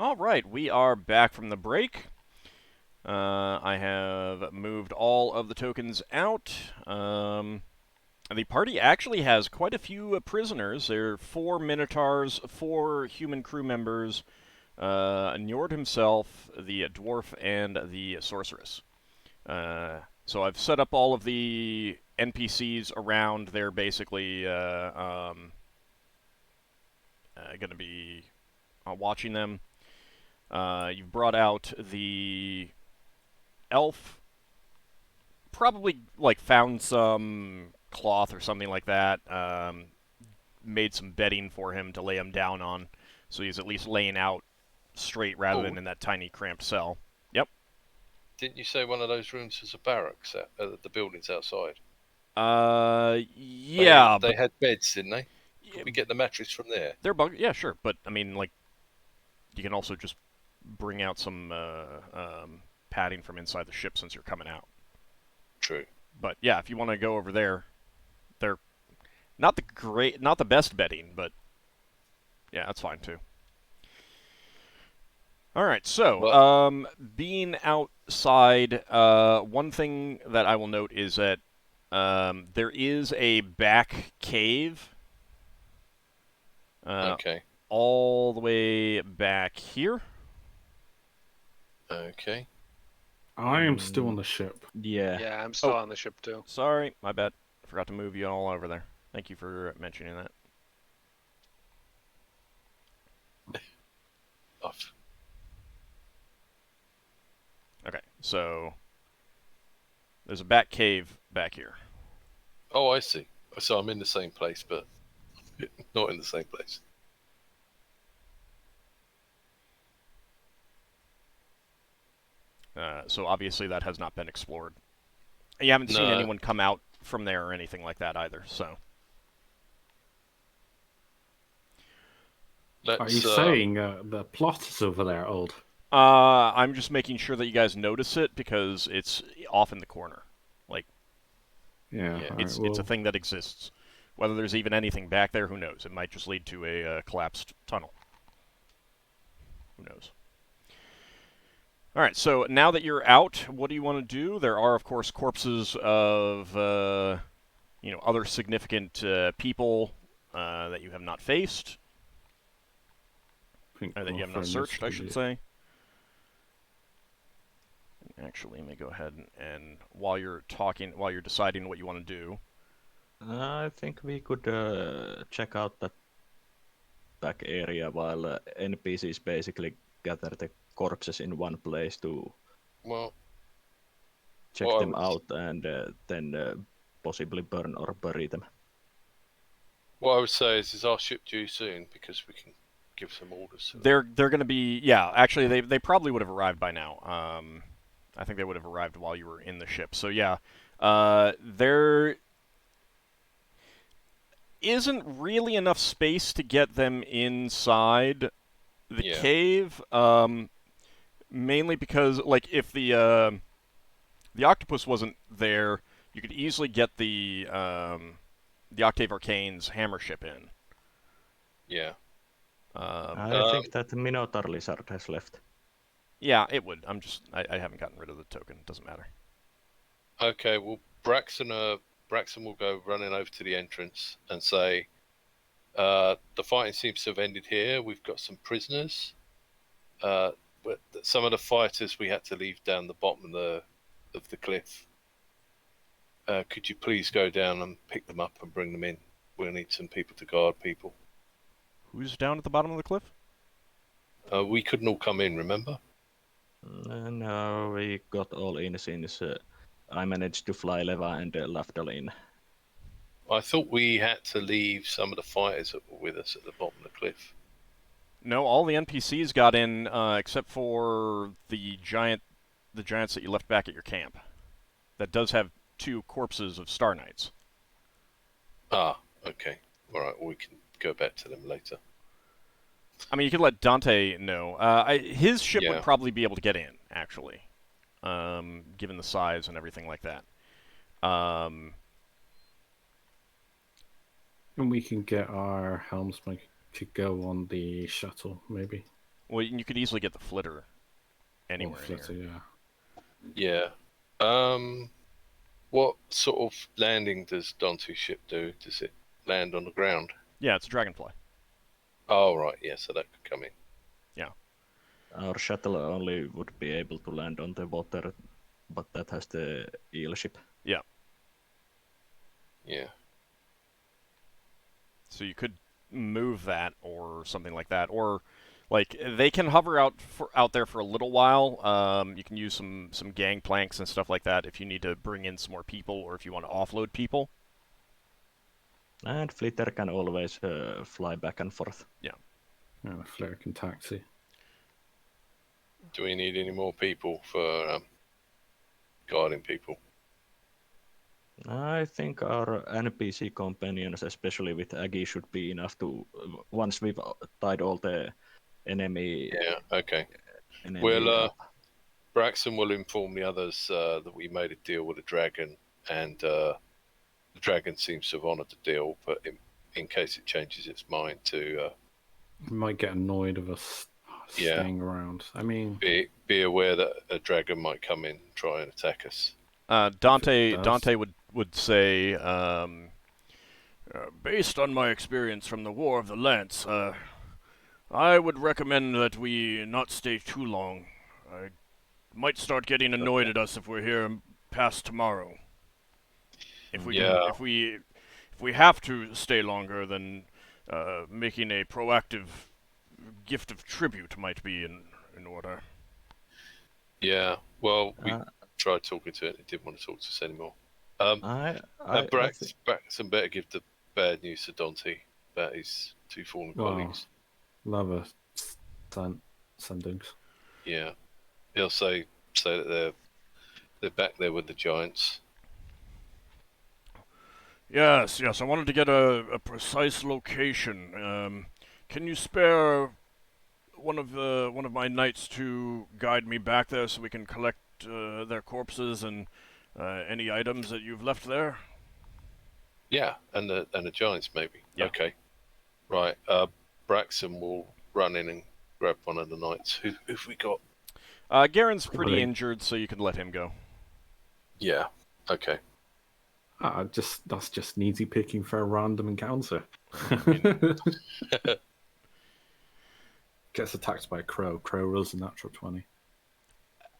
All right, we are back from the break. I have moved all of the tokens out. The party actually has quite a few prisoners. There are 4 Minotaurs, 4 human crew members, Njord himself, the dwarf, and the sorceress. So I've set up all of the NPCs around. They're basically going to be watching them. You've brought out the elf. Probably found some cloth or something like that. Made some bedding for him to lay him down on, so he's at least laying out straight rather than in that tiny cramped cell. Yep. Didn't you say one of those rooms was a barracks at the buildings outside? Yeah. They had beds, didn't they? Could we get the mattress from there? They're yeah, sure. But I mean, you can also just bring out some padding from inside the ship since you're coming out. True. But yeah, if you want to go over there, they're not the best bedding, but yeah, that's fine too. All right, so being outside, one thing that I will note is that there is a back cave. Okay. All the way back here. Okay. I am still on the ship. Yeah. Yeah, I'm still on the ship too. Sorry, my bad. I forgot to move you all over there. Thank you for mentioning that. Off. Okay, so there's a bat cave back here. Oh, I see. So I'm in the same place, but not in the same place. So obviously that has not been explored. You haven't seen anyone come out from there or anything like that either, so. Are you saying the plot is over there, Old? I'm just making sure that you guys notice it because it's off in the corner. It's a thing that exists. Whether there's even anything back there, who knows? It might just lead to a collapsed tunnel. Who knows? All right, so now that you're out, what do you want to do? There are, of course, corpses of, other significant people that you have not faced, or that you have not searched, I should say. Actually, let me go ahead and while you're deciding what you want to do. I think we could check out that back area while NPCs basically gather the corpses in one place to check them out and then possibly burn or bury them. What I would say is our ship due soon because we can give some orders. They're going to be actually they probably would have arrived by now. I think they would have arrived while you were in the ship. So yeah, there isn't really enough space to get them inside the cave. Mainly because if the octopus wasn't there, you could easily get the Octave Arcane's hammer ship in. Yeah. I think that the Minotaur lizard has left. Yeah, it would. I haven't gotten rid of the token. It doesn't matter. Okay, well, Braxon will go running over to the entrance and say, the fighting seems to have ended here. We've got some prisoners. But some of the fighters we had to leave down the bottom of the cliff. Could you please go down and pick them up and bring them in? We'll need some people to guard people. Who's down at the bottom of the cliff? We couldn't all come in, remember? No, we got all in since I managed to fly Leva and Lafdul in. I thought we had to leave some of the fighters that were with us at the bottom of the cliff. No, all the NPCs got in except for the giants that you left back at your camp. That does have 2 corpses of Star Knights. Ah, okay. All right, well, we can go back to them later. I mean, you could let Dante know. His ship would probably be able to get in, actually, given the size and everything like that. And we can get our helmsman to go on the shuttle, maybe. Well, you could easily get the flitter anywhere in Flitter, here. yeah. Yeah. What sort of landing does Dante's ship do? Does it land on the ground? Yeah, it's a dragonfly. Oh, right. Yeah, so that could come in. Yeah. Our shuttle only would be able to land on the water, but that has the eel ship. Yeah. Yeah. So you could move that or something like that, or like they can hover out there for a little while. You can use some gangplanks and stuff like that if you need to bring in some more people or if you want to offload people. And flitter can always fly back and forth. Yeah. And a flare can taxi. Do we need any more people for guarding people? I think our NPC companions, especially with Aggie, should be enough to, once we've tied all the enemy. Yeah, okay. enemy Well, up. Braxon will inform the others that we made a deal with the dragon, and the dragon seems to have honoured the deal, but in case it changes its mind, to We might get annoyed of us staying around. I mean, be aware that a dragon might come in and try and attack us. Dante would say, based on my experience from the War of the Lance, I would recommend that we not stay too long. I might start getting annoyed at us if we're here past tomorrow. If we if we have to stay longer, then making a proactive gift of tribute might be in order. Yeah, well, we tried talking to it. It didn't want to talk to us anymore. Braxon better give the bad news to Dante about his two fallen colleagues. Love a sendings. Yeah, he'll say that they're back there with the giants. Yes, I wanted to get a precise location. Can you spare one of my knights to guide me back there so we can collect their corpses and any items that you've left there? Yeah, and the giants maybe. Yeah. Okay, right. Braxon will run in and grab one of the knights. Who've we got? Garen's pretty Really? injured, so you can let him go. Yeah. Okay. That's just an easy picking for a random encounter. Gets attacked by a crow. Crow rolls a natural 20.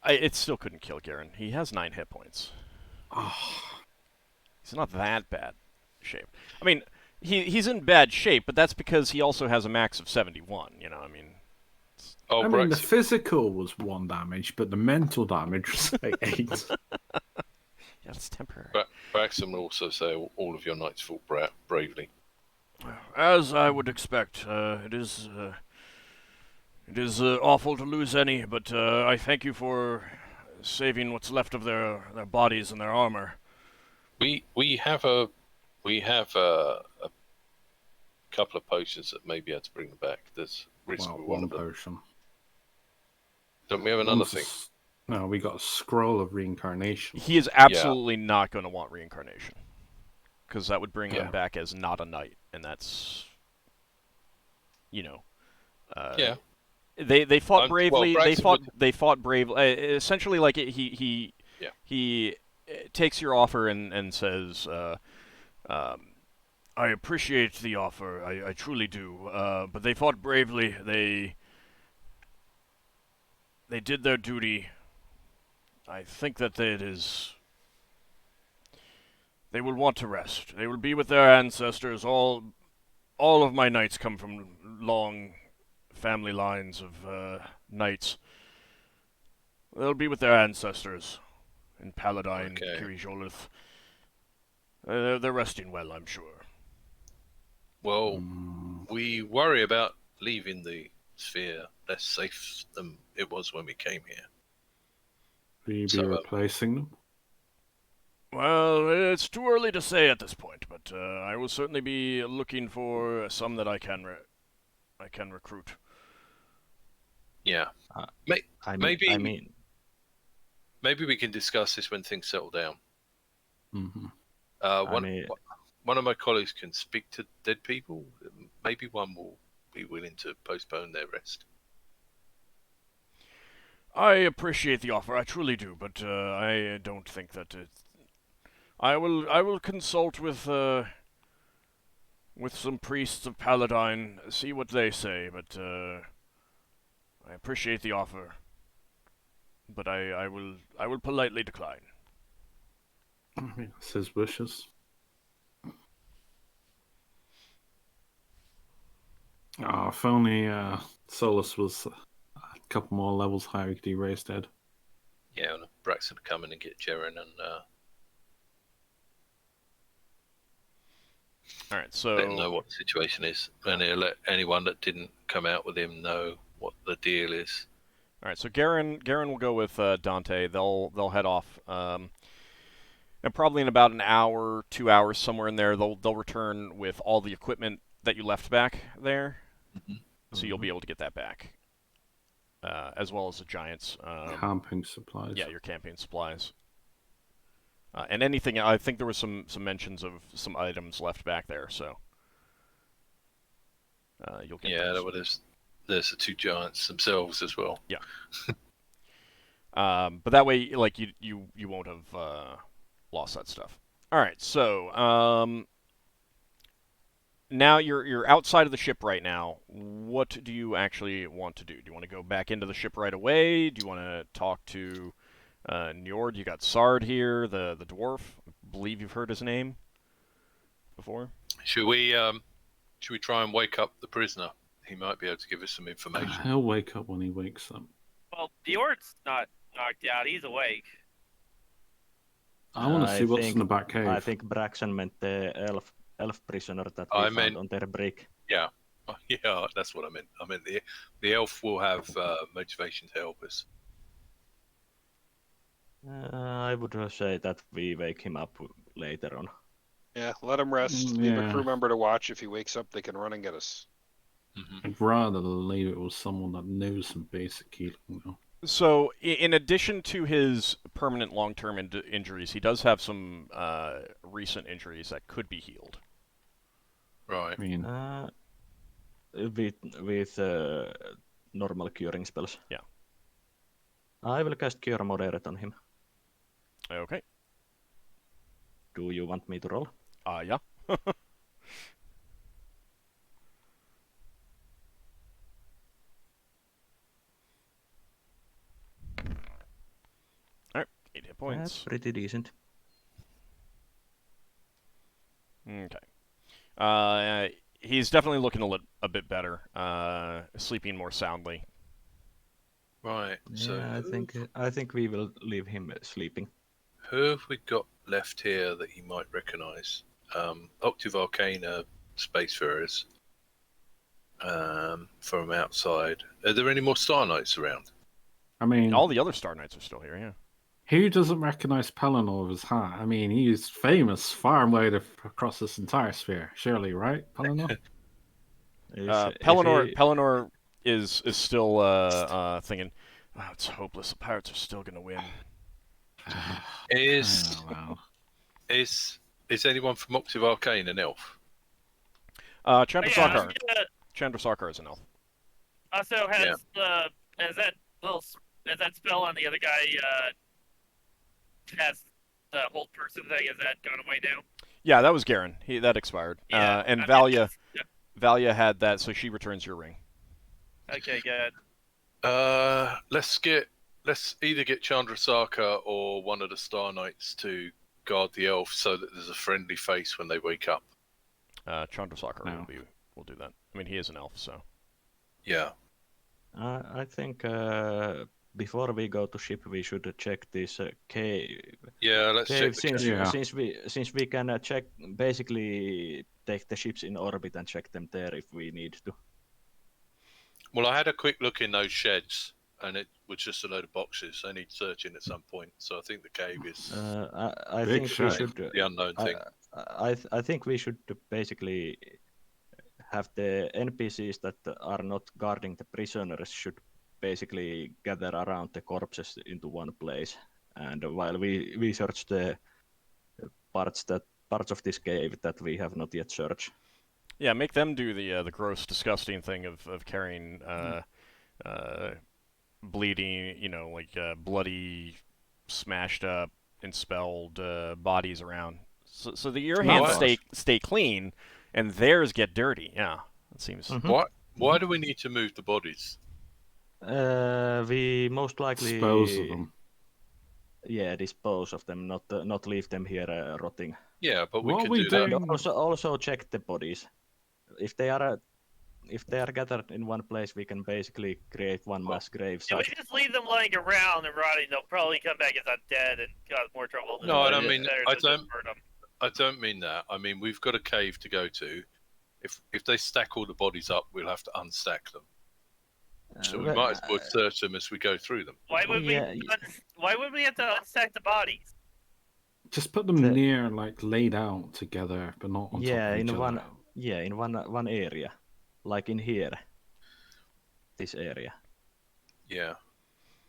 It still couldn't kill Garen. He has 9 hit points. He's not that bad shape. I mean, he's in bad shape, but that's because he also has a max of 71. You know, I mean. Oh, I mean, the physical was 1 damage, but the mental damage was like 8. Yeah, it's temporary. Braxton will also say all of your knights fought bravely. As I would expect, it is awful to lose any, but I thank you for saving what's left of their bodies and their armor. We have a couple of potions that may be able to bring them back. There's recently one of them. Potion. Don't we have another thing? No, we got a scroll of reincarnation. He is absolutely not going to want reincarnation, because that would bring him back as not a knight, and that's, you know. They fought bravely. Well, they fought bravely. Essentially, like he takes your offer and says, "I appreciate the offer. I truly do. But they fought bravely. They did their duty. I think that they will want to rest. They will be with their ancestors. All of my knights come from long family lines of knights. They'll be with their ancestors in Paladin, Kiri-Jolith. They're resting well, I'm sure. Well, we worry about leaving the sphere less safe than it was when we came here. Will you be replacing them? Well, it's too early to say at this point, but I will certainly be looking for some that I can recruit. Yeah. Maybe we can discuss this when things settle down. Mm-hmm. One of my colleagues can speak to dead people. Maybe one will be willing to postpone their rest. I appreciate the offer, I truly do, but I don't think that I will consult with some priests of Paladin, see what they say, but I appreciate the offer, but I will politely decline. I mean, that's his wishes. Oh, if only Solas was a couple more levels higher, he could erase dead. Yeah, and Braxon to come in and get Jaren and All right, let him know so what the situation is, and he'll let anyone that didn't come out with him know what the deal is. all right, so Garen will go with Dante. They'll head off. And probably in about an hour, 2 hours, somewhere in there, they'll return with all the equipment that you left back there. So you'll be able to get that back, as well as the giants. Camping supplies. Yeah, your campaign supplies. And anything, I think there was some mentions of some items left back there, so you'll get those. Well, there's the two giants themselves as well. Yeah. But that way, like you won't have lost that stuff. All right, so now you're outside of the ship right now. What do you actually want to do? Do you want to go back into the ship right away? Do you want to talk to Njord? You got Sard here, the dwarf. I believe you've heard his name before. Should we try and wake up the prisoner? He might be able to give us some information. He'll wake up when he wakes up. Well, Njord's not knocked out. He's awake. I want to see what's in think- the back cave. I think Braxon meant the elf prisoner that we I found meant- on their break. Yeah, that's what I meant. I meant the elf will have motivation to help us. I would say that we wake him up later on. Yeah, let him rest. Leave a crew member to watch. If he wakes up, they can run and get us. I'd rather leave it with someone that knows some basic healing, though. So, in addition to his permanent long-term injuries, he does have some recent injuries that could be healed. Right. I mean, With normal curing spells. Yeah. I will cast Cure Moderate on him. Okay. Do you want me to roll? Yeah. All right, 8 hit points. That's pretty decent. Okay. He's definitely looking a bit better. Sleeping more soundly. Right. So Yeah, I think we will leave him sleeping. who have we got left here that he might recognise? Octave Arcana Spacefarers from outside. Are there any more Star Knights around? I mean, All the other Star Knights are still here, yeah. who doesn't recognize Pelennor with his hat? I mean, he's famous far and wide across this entire sphere. Surely, right, Pelennor? Pelennor is still thinking, oh, it's hopeless. The pirates are still going to win. Is Oh, wow. is anyone from Octave Arcane an elf? Chandrasarkar. Chandrasarkar is an elf. Also, has that spell on the other guy has the hold person thing? Has that gone away now? Yeah, that was Garen. That expired. Yeah, And I mean, Valia had that, so she returns your ring. Okay, good. Let's either get Chandrasarkar or one of the Star Knights to guard the elf so that there's a friendly face when they wake up. Chandrasarkar No. will do that. I mean, he is an elf, so. Yeah. I think before we go to ship, we should check this cave. Yeah, let's check the Since, cave. since we can check, basically take the ships in orbit and check them there if we need to. Well, I had a quick look in those sheds, and it was just a load of boxes. They need searching at some point, so I think the cave is I Big think we ship. should. the unknown thing. I think we should basically have the NPCs that are not guarding the prisoners should basically gather around the corpses into one place, and while we search the parts of this cave that we have not yet searched. Yeah, make them do the gross, disgusting thing of carrying bleeding, like bloody, smashed up, expelled bodies around. So that your hands stay clean, and theirs get dirty. Yeah, that seems. Why do we need to move the bodies? We most likely dispose of them. Yeah, dispose of them, not leave them here rotting. Yeah, but What we can do that. And also check the bodies. If they are gathered in one place, we can basically create one mass grave site. If we just leave them lying around and rotting, they'll probably come back as undead and cause more trouble. No, I don't mean. I don't mean that. I mean we've got a cave to go to. If they stack all the bodies up, we'll have to unstack them. So we might as well search them as we go through them. Why would we have to unstack the bodies? Just put them near, like laid out together, but not on top of each other. In one area, like in here, this area. Yeah.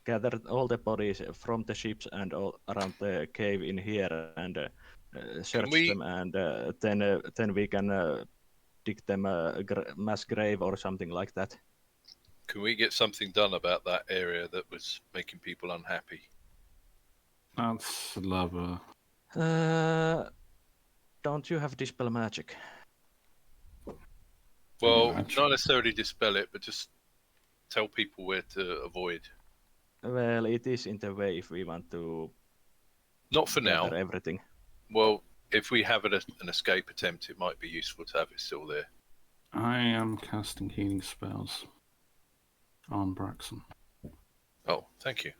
Gather all the bodies from the ships and all around the cave in here, and search them, and then we can dig them a mass grave or something like that. Can we get something done about that area that was making people unhappy? That's lava. Don't you have dispel magic? Well, not necessarily dispel it, but just tell people where to avoid. Well, it is in the way if we want to. Not for now. Everything. Well, if we have an escape attempt, it might be useful to have it still there. I am casting healing spells on Braxon. Oh, thank you.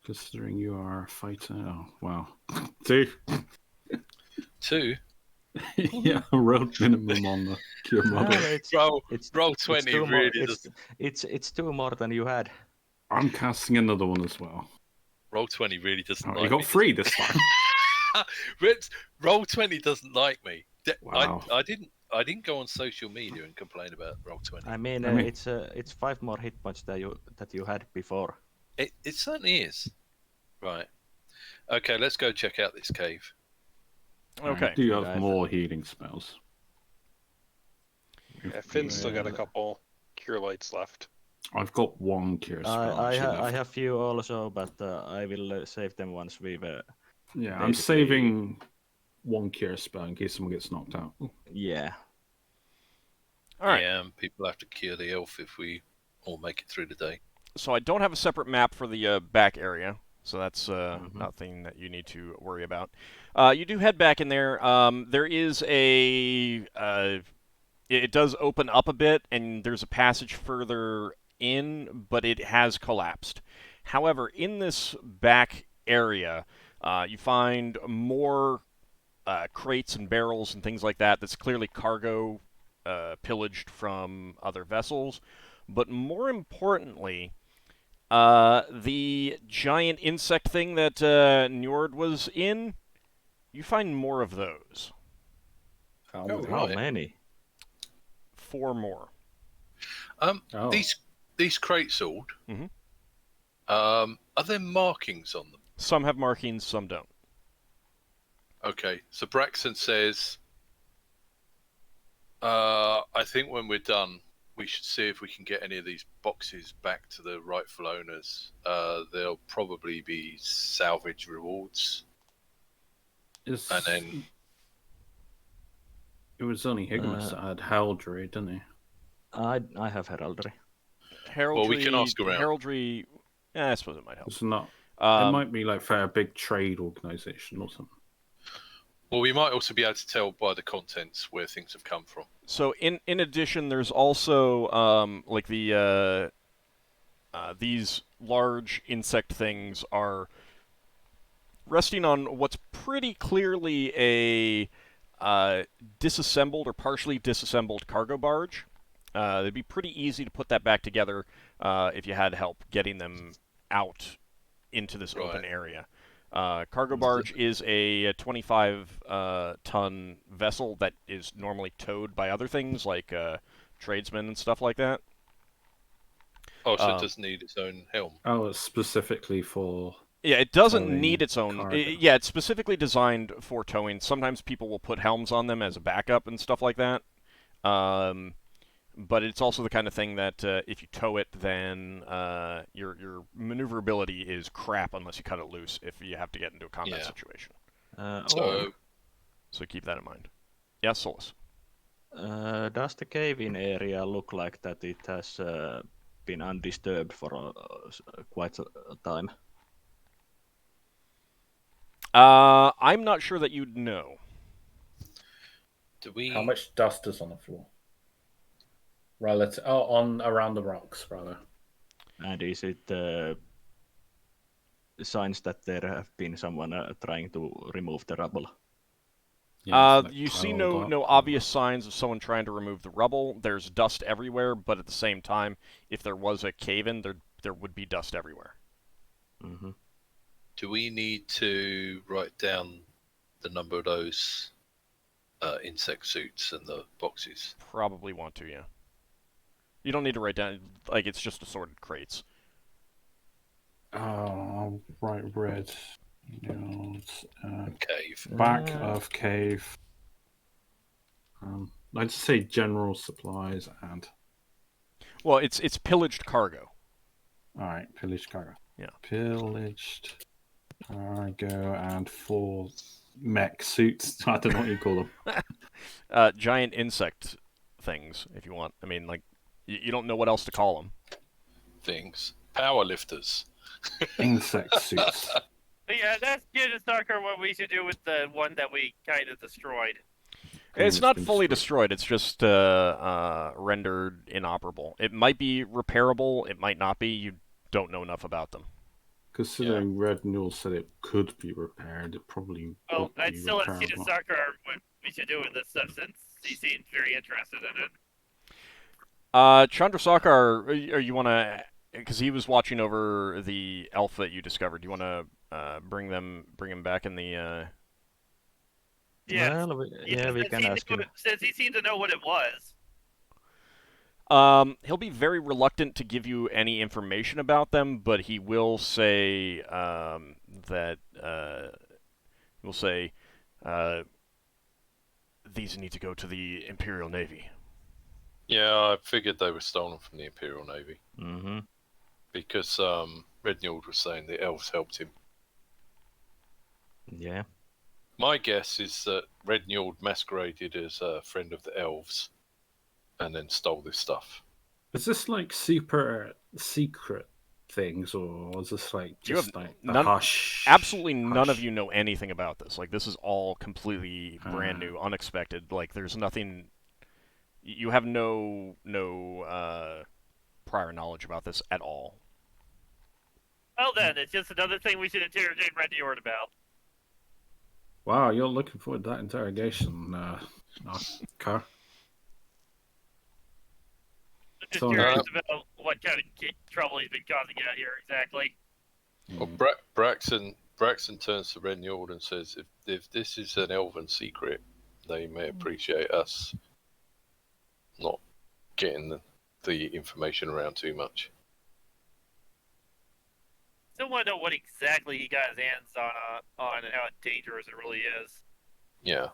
Considering you are a fighter, oh wow, 2. 2. Yeah, I wrote minimum on the cure model. Roll 20 really doesn't. It's 2 more than you had. I'm casting another one as well. Roll 20 really doesn't like me. You got 3 this time. Roll 20 doesn't like me. Wow. I didn't go on social media and complain about Roll 20. I mean it's 5 more hit points that you had before. It certainly is. Right. Okay, let's go check out this cave. Okay. Do you have more healing spells? Yeah, Finn's still got a couple cure lights left. I've got 1 cure spell. I have few also, but I will save them once we've. Yeah, I'm saving 1 cure spell in case someone gets knocked out. Yeah. All right. Yeah, people have to cure the elf if we all make it through the day. So I don't have a separate map for the back area, so that's nothing that you need to worry about. You do head back in there. There is it does open up a bit, and there's a passage further in, but it has collapsed. However, in this back area, you find more crates and barrels and things like that. That's clearly cargo pillaged from other vessels. But more importantly, the giant insect thing that Njord was in, you find more of those. How many? 4 more. These crates sold. Mm-hmm. Are there markings on them? Some have markings, some don't. Okay, so Braxon says, I think when we're done, we should see if we can get any of these boxes back to the rightful owners. There'll probably be salvage rewards. And then... It was only Higmas that had heraldry, didn't he? I have heraldry. Heraldry. Well, we can ask around. Heraldry. Yeah, I suppose it might help. It's not. It might be like for a big trade organization or something. Well, we might also be able to tell by the contents where things have come from. So, in addition, there's also like the these large insect things are resting on what's pretty clearly a disassembled or partially disassembled cargo barge. It'd be pretty easy to put that back together if you had help getting them out into this open area. Cargo barge is a 25-ton vessel that is normally towed by other things like tradesmen and stuff like that. Oh, so it doesn't need its own helm? Oh, it's specifically for... Yeah, it doesn't need its own... it's specifically designed for towing. Sometimes people will put helms on them as a backup and stuff like that. but it's also the kind of thing that if you tow it, then your maneuverability is crap unless you cut it loose if you have to get into a combat situation. So keep that in mind. Yes, Solas. Does the cave-in area look like that it has been undisturbed for quite a time? I'm not sure that you'd know. Do How much dust is on the floor? Relative, on around the rocks, rather. And is it signs that there have been someone trying to remove the rubble? Yeah, it's like You see piled up, no or- obvious signs of someone trying to remove the rubble. There's dust everywhere, but at the same time, if there was a cave-in, there would be dust everywhere. Mm-hmm. Do we need to write down the number of those insect suits and the boxes? Probably want to, yeah. You don't need to write down, like, it's just assorted crates. Oh, right, red. Nodes, Cave. back of cave. I'd say general supplies and. Well, it's pillaged cargo. All right, pillaged cargo. Yeah. Pillaged cargo and 4 mech suits. I don't know what you call them. Giant insect things, if you want. I mean, like, you don't know what else to call them. Things. Power lifters. Insect suits. But yeah, that's Sucker what we should do with the one that we kind of destroyed. It's not fully destroyed. destroyed. It's just rendered inoperable. It might be repairable. It might not be. You don't know enough about them. Considering Red Newell said it could be repaired, it probably Well, would I'd be still ask repairable. Sucker what we should do with this stuff since he seems very interested in it. Chandrasekhar, or you want to, because he was watching over the elf that you discovered. Do you want to bring him back in the? Yeah, Well, we since can he ask knew him. it- since he seemed to know what it was. He'll be very reluctant to give you any information about them, but he will say that he'll say these need to go to the Imperial Navy. Yeah, I figured they were stolen from the Imperial Navy. Mm-hmm. Because Red Njord was saying the elves helped him. Yeah. My guess is that Red Njord masqueraded as a friend of the elves and then stole this stuff. Is this like super secret things, or is this like You just have like the none- hush? Absolutely none of hush? you know anything about this. Like, this is all completely brand new, unexpected. Like, there's nothing. You have no prior knowledge about this at all. Well then, it's just another thing we should interrogate Red Njord about. Wow, you're looking forward to that interrogation, Ockar. I'm just So, curious about what kind of trouble he's been causing out here exactly. Well, Braxon turns to Red Njord and says, if this is an elven secret, they may appreciate us not getting the information around too much. Still want to know what exactly he got his hands on and how dangerous it really is. Yeah.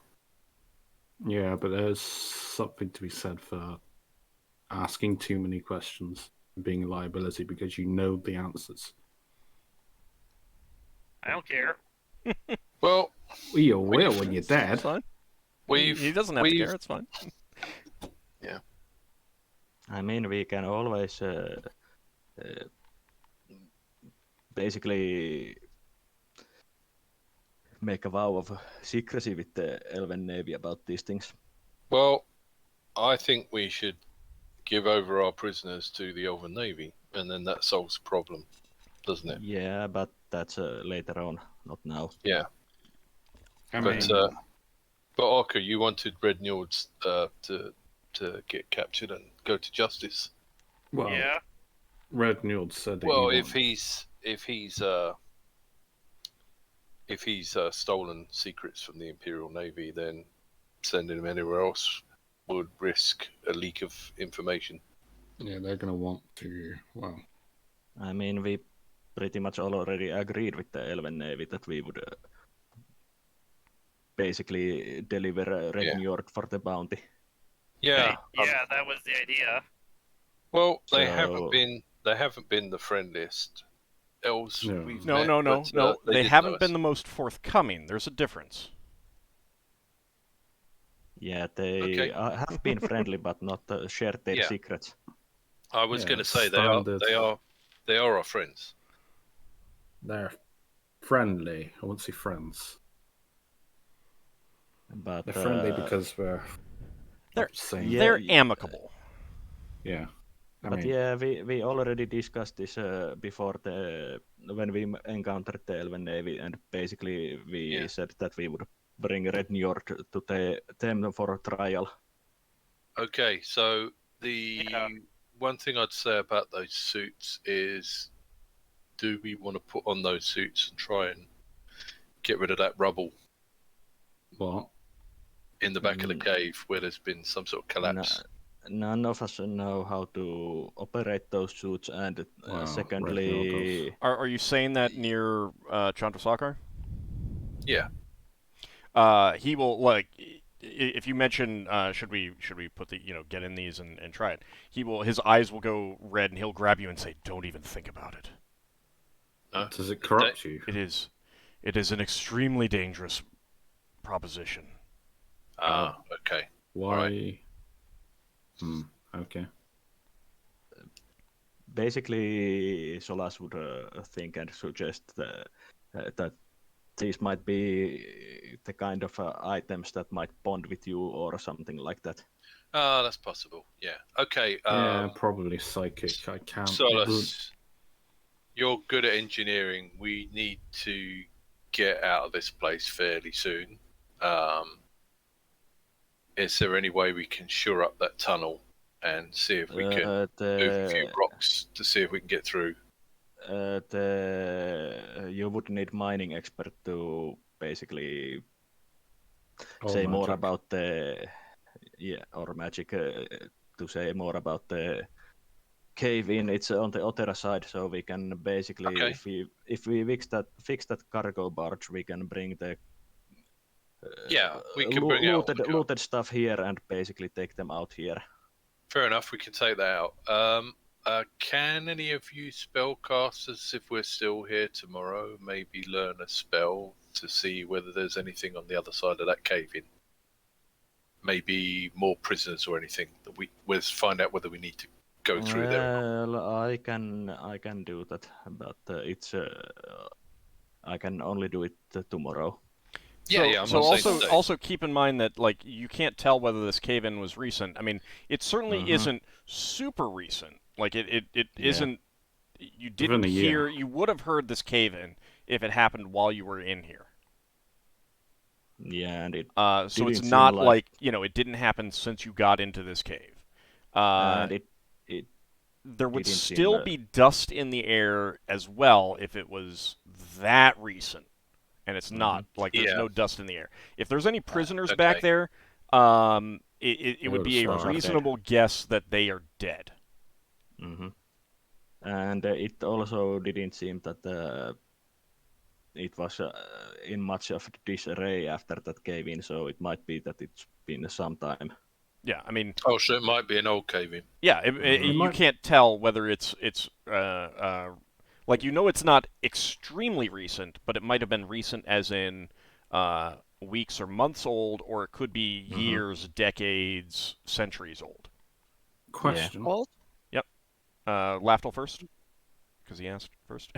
Yeah, but there's something to be said for asking too many questions and being a liability because you know the answers. I don't care. Well, Well, you will when you're It's dead. fine. we've He doesn't have to care. It's fine. I mean, we can always basically make a vow of secrecy with the Elven Navy about these things. Well, I think we should give over our prisoners to the Elven Navy, and then that solves the problem, doesn't it? Yeah, but that's later on, not now. Yeah. I But mean, Ockar, you wanted Red Njord to get captured and go to justice. well, Yeah. Red Newell said that Well, he if he's stolen secrets from the Imperial Navy, then sending him anywhere else would risk a leak of information. yeah, they're going to want to, well, I mean, we pretty much already agreed with the Elven Navy that we would basically deliver Red Yeah. Njord for the bounty. Yeah. Yeah, that was the idea. Well, they So- haven't been the friendliest elves No. we've No, met. no, no, but, no. They did know haven't us. been the most forthcoming. There's a difference. Yeah, they Okay. have been friendly, but not shared their Yeah. secrets. I was Yeah, going to say standard. they are our friends. They're friendly. I won't say friends. But They're friendly because we're They're- same. Yeah, They're amicable. Yeah. I but mean, yeah, we already discussed this before when we encountered the Elven Navy, and basically we said that we would bring Red Njord to them for a trial. Okay, so the Yeah. one thing I'd say about those suits is, do we want to put on those suits and try and get rid of that rubble what? in the back of the cave where there's been some sort of collapse? None of us know how to operate those suits, and Well, secondly, Are you saying that near Chandrasekhar? Yeah. He will like if you mention should we put the get in these and try it. His eyes will go red and he'll grab you and say, "Don't even think about it." Does it corrupt you? It is an extremely dangerous proposition. Okay. Why? Right. Okay. basically, Solas would think and suggest that these might be the kind of items that might bond with you or something like that. That's possible. Yeah. Okay. Yeah, probably psychic. I can't. Solas, you're good at engineering. We need to get out of this place fairly soon. Is there any way we can shore up that tunnel and see if we can move a few rocks to see if we can get through? You would need mining expert to basically Or say more magic. about the or magic to say more about the cave in. It's on the other side, so we can basically if we fix that cargo barge, we can bring the we can bring out looted stuff here and basically take them out here. Fair enough, we can take that out. Can any of you spellcasters, if we're still here tomorrow, maybe learn a spell to see whether there's anything on the other side of that cave-in? Maybe more prisoners or anything that we'll find out whether we need to go through there. Well, I can do that, but it's I can only do it tomorrow. I'm so not saying also keep in mind that like you can't tell whether this cave-in was recent. I mean, it certainly isn't super recent. Like it isn't. You didn't hear. You would have heard this cave-in if it happened while you were in here. Yeah, and it. So it's not like it didn't happen since you got into this cave. And there would still be dust in the air as well if it was that recent. And it's not like there's no dust in the air. If there's any prisoners back there, it would be a reasonable guess that they are dead. Mm-hmm. And it also didn't seem that it was in much of disarray after that cave in, so it might be that it's been some time. Yeah, I mean. Oh, so it might be an old cave-in. Yeah, you can't tell whether it's like it's not extremely recent, but it might have been recent as in weeks or months old, or it could be years, decades, centuries old. Question. Old? Yep. Lafdul first, because he asked first.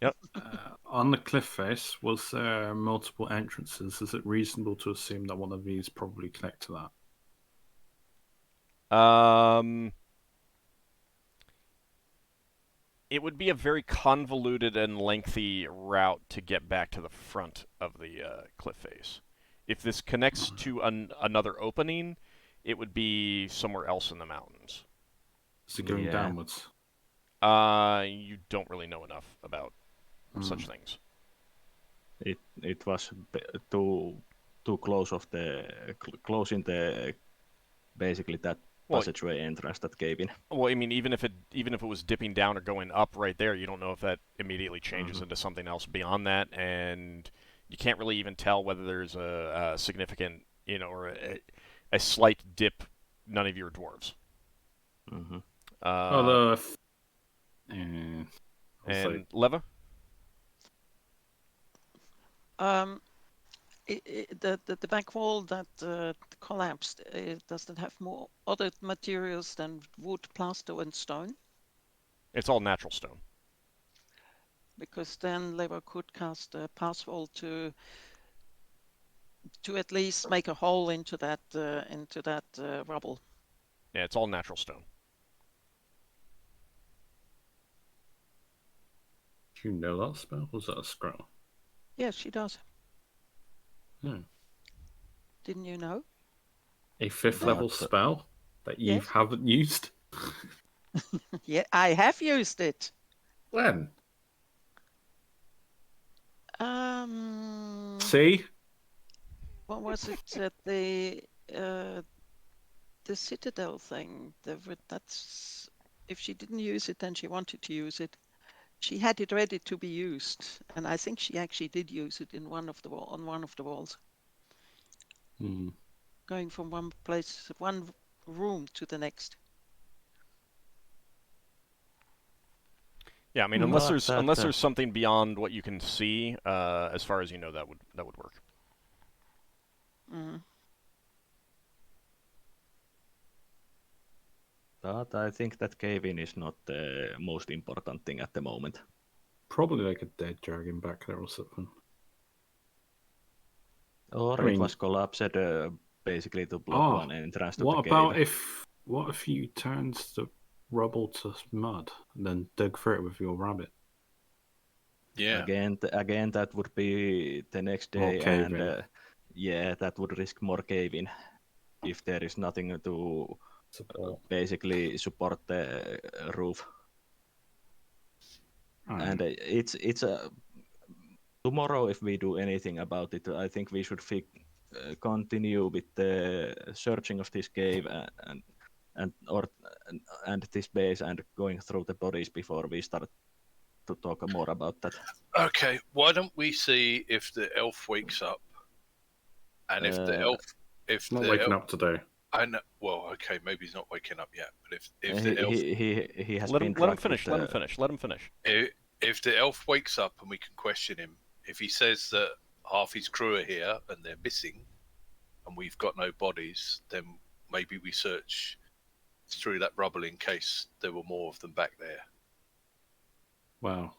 Yep. On the cliff face, was there multiple entrances? Is it reasonable to assume that one of these probably connect to that? It would be a very convoluted and lengthy route to get back to the front of the cliff face. If this connects to another opening, it would be somewhere else in the mountains. Is it going downwards? You don't really know enough about such things. It was too close of close in the basically that passageway entrance that cave in. Well, I mean, even if it was dipping down or going up right there, you don't know if that immediately changes into something else beyond that, and you can't really even tell whether there's a significant, or a slight dip none of you are dwarves. Mm-hmm. And Leva? The back wall that collapsed, does it have more other materials than wood, plaster, and stone? It's all natural stone. Because then Lever could cast a pass wall to at least make a hole into that rubble. Yeah, it's all natural stone. Do you know that spell? Was that a scroll? Yes, she does. Hmm. Didn't you know? A 5th level spell that you Yes. haven't used? Yeah, I have used it. When? See? See? What was it at the Citadel thing? That's if she didn't use it, then she wanted to use it. She had it ready to be used, and I think she actually did use it in one of the walls. Hmm. Going from one room to the next. Yeah, I mean, unless there's something beyond what you can see, as far as you know, that would work. Mm. But I think that cave-in is not the most important thing at the moment. Probably like a dead dragon back there or something. Or it was collapsed basically to block one entrance to the cave. What if you turned the rubble to mud and then dug through it with your rabbit? Yeah. Again, that would be the next day, and that would risk more cave-in if there is nothing to basically support the roof. And it's tomorrow, if we do anything about it, I think we should continue with the searching of this cave and this base and going through the bodies before we start to talk more about that. Okay, why don't we see if the elf wakes up, and if not waking up today. I know. Well, okay, maybe he's not waking up yet, but if the elf, he has let been him finish. Let him finish. Let him finish. If the elf wakes up and we can question him, if he says that half his crew are here and they're missing, and we've got no bodies, then maybe we search through that rubble in case there were more of them back there. Wow.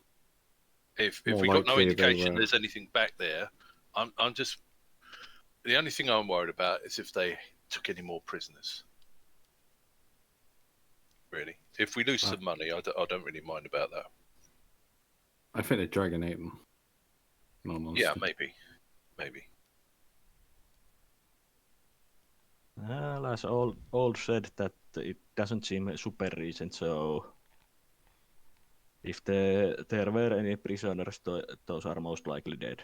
If we got no indication there's anything back there, I'm just, the only thing I'm worried about is if they took any more prisoners. Really, if we lose some money, I don't really mind about that. I think the dragon ate them. Yeah, maybe. As old said, that it doesn't seem super recent, so if there were any prisoners, those are most likely dead.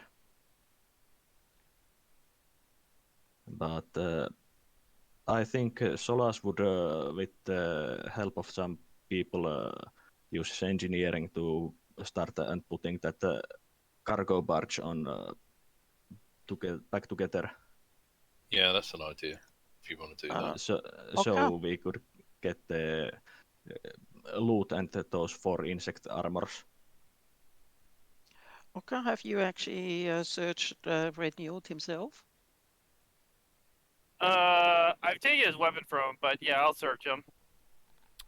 But I think Solas would, with the help of some people, use engineering to start and putting that cargo barge on back together. Yeah, that's an idea. If you want to do that, so we could get the loot and those 4 insect armors. Ockar, have you actually searched Red Njord himself? I've taken his weapon from him, but yeah, I'll search him.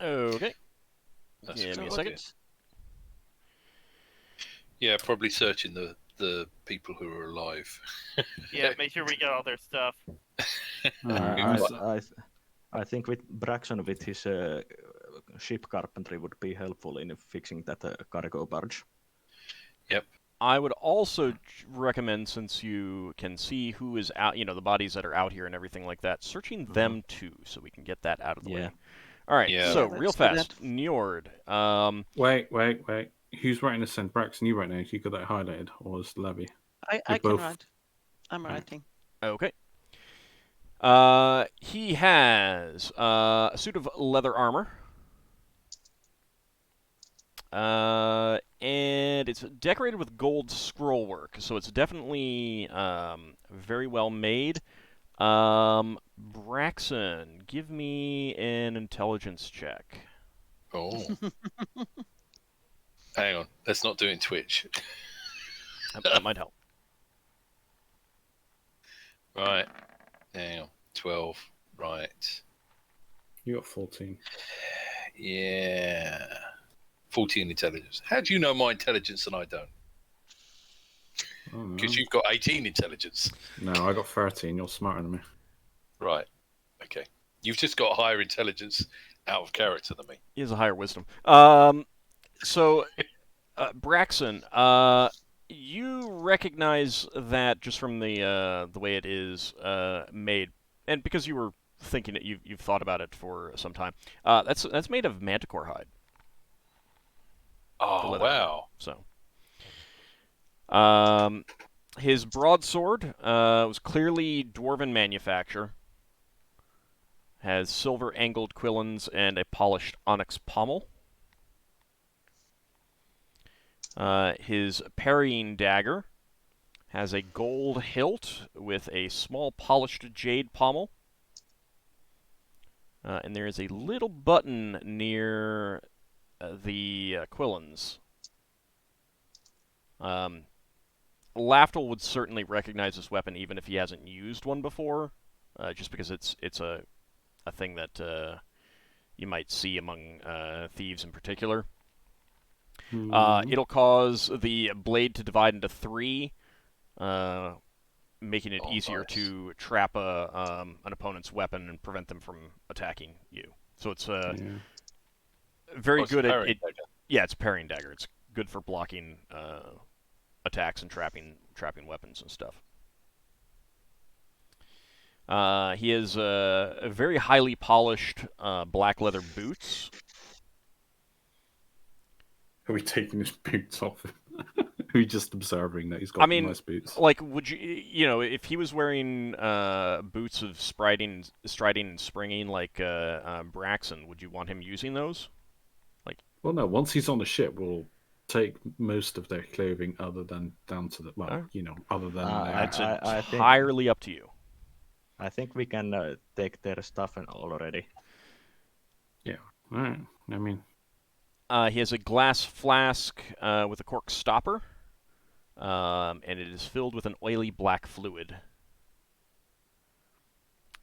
Okay. That's Give me a second. Yeah, probably searching the people who are alive. Yeah, make sure we get all their stuff. I think with Braxon, with his ship carpentry, would be helpful in fixing that cargo barge. Yep. I would also recommend, since you can see who is out, the bodies that are out here and everything like that, searching them too, so we can get that out of the way. All right, so real fast, Njord. Wait. Who's writing this in? Braxon, you right now? You got that highlighted, or is Levy? I can write. I'm writing. Okay. He has a suit of leather armor. And it's decorated with gold scrollwork, so it's definitely very well made. Braxon, give me an intelligence check. Oh. Hang on. Let's not do it in Twitch. That might help. Right. Hang on. 12. Right. You got 14. Yeah. 14 intelligence. How do you know my intelligence and I don't? Because you've got 18 intelligence. No, I got 13. You're smarter than me. Right. Okay. You've just got higher intelligence out of character than me. He has a higher wisdom. So, Braxon, you recognize that just from the way it is made, and because you were thinking it, you've thought about it for some time. That's made of manticore hide. Oh, wow. So, his broadsword was clearly dwarven manufacture. Has silver angled quillons and a polished onyx pommel. His parrying dagger has a gold hilt with a small polished jade pommel. And there is a little button near the quillons. Lafdul would certainly recognize this weapon even if he hasn't used one before, just because it's a thing that you might see among thieves in particular. It'll cause the blade to divide into 3, making it easier to trap an opponent's weapon and prevent them from attacking you. So it's very good at it. Yeah, it's a parrying dagger. It's good for blocking attacks and trapping weapons and stuff. He has a very highly polished black leather boots. Are we taking his boots off him? Are we just observing that he's got nice boots? Like, would you, if he was wearing boots of striding and springing like Braxon, would you want him using those? Like, well, no. Once he's on the ship, we'll take most of their clothing, other than down to the other than that's entirely up to you. I think we can take their stuff already. Yeah. All right. I mean, he has a glass flask with a cork stopper, and it is filled with an oily black fluid.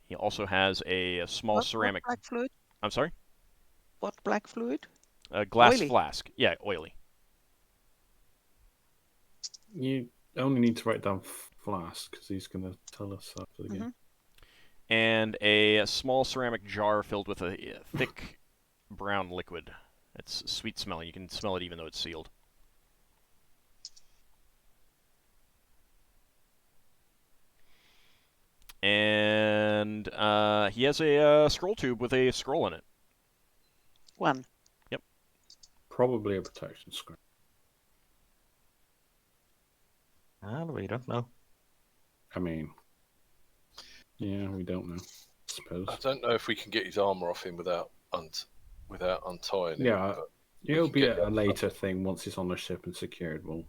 He also has a small ceramic. What black fluid? I'm sorry? What black fluid? A glass oily. Flask. Yeah, oily. You only need to write down flask because he's going to tell us after the game. And a small ceramic jar filled with a thick brown liquid. It's sweet smelling. You can smell it even though it's sealed. And he has a scroll tube with a scroll in it. 1. Yep. Probably a protection scroll. Well, we don't know. I mean, yeah, we don't know. I suppose. I don't know if we can get his armor off him without untying him. Yeah, it'll be a later thing once he's on the ship and secured. Well,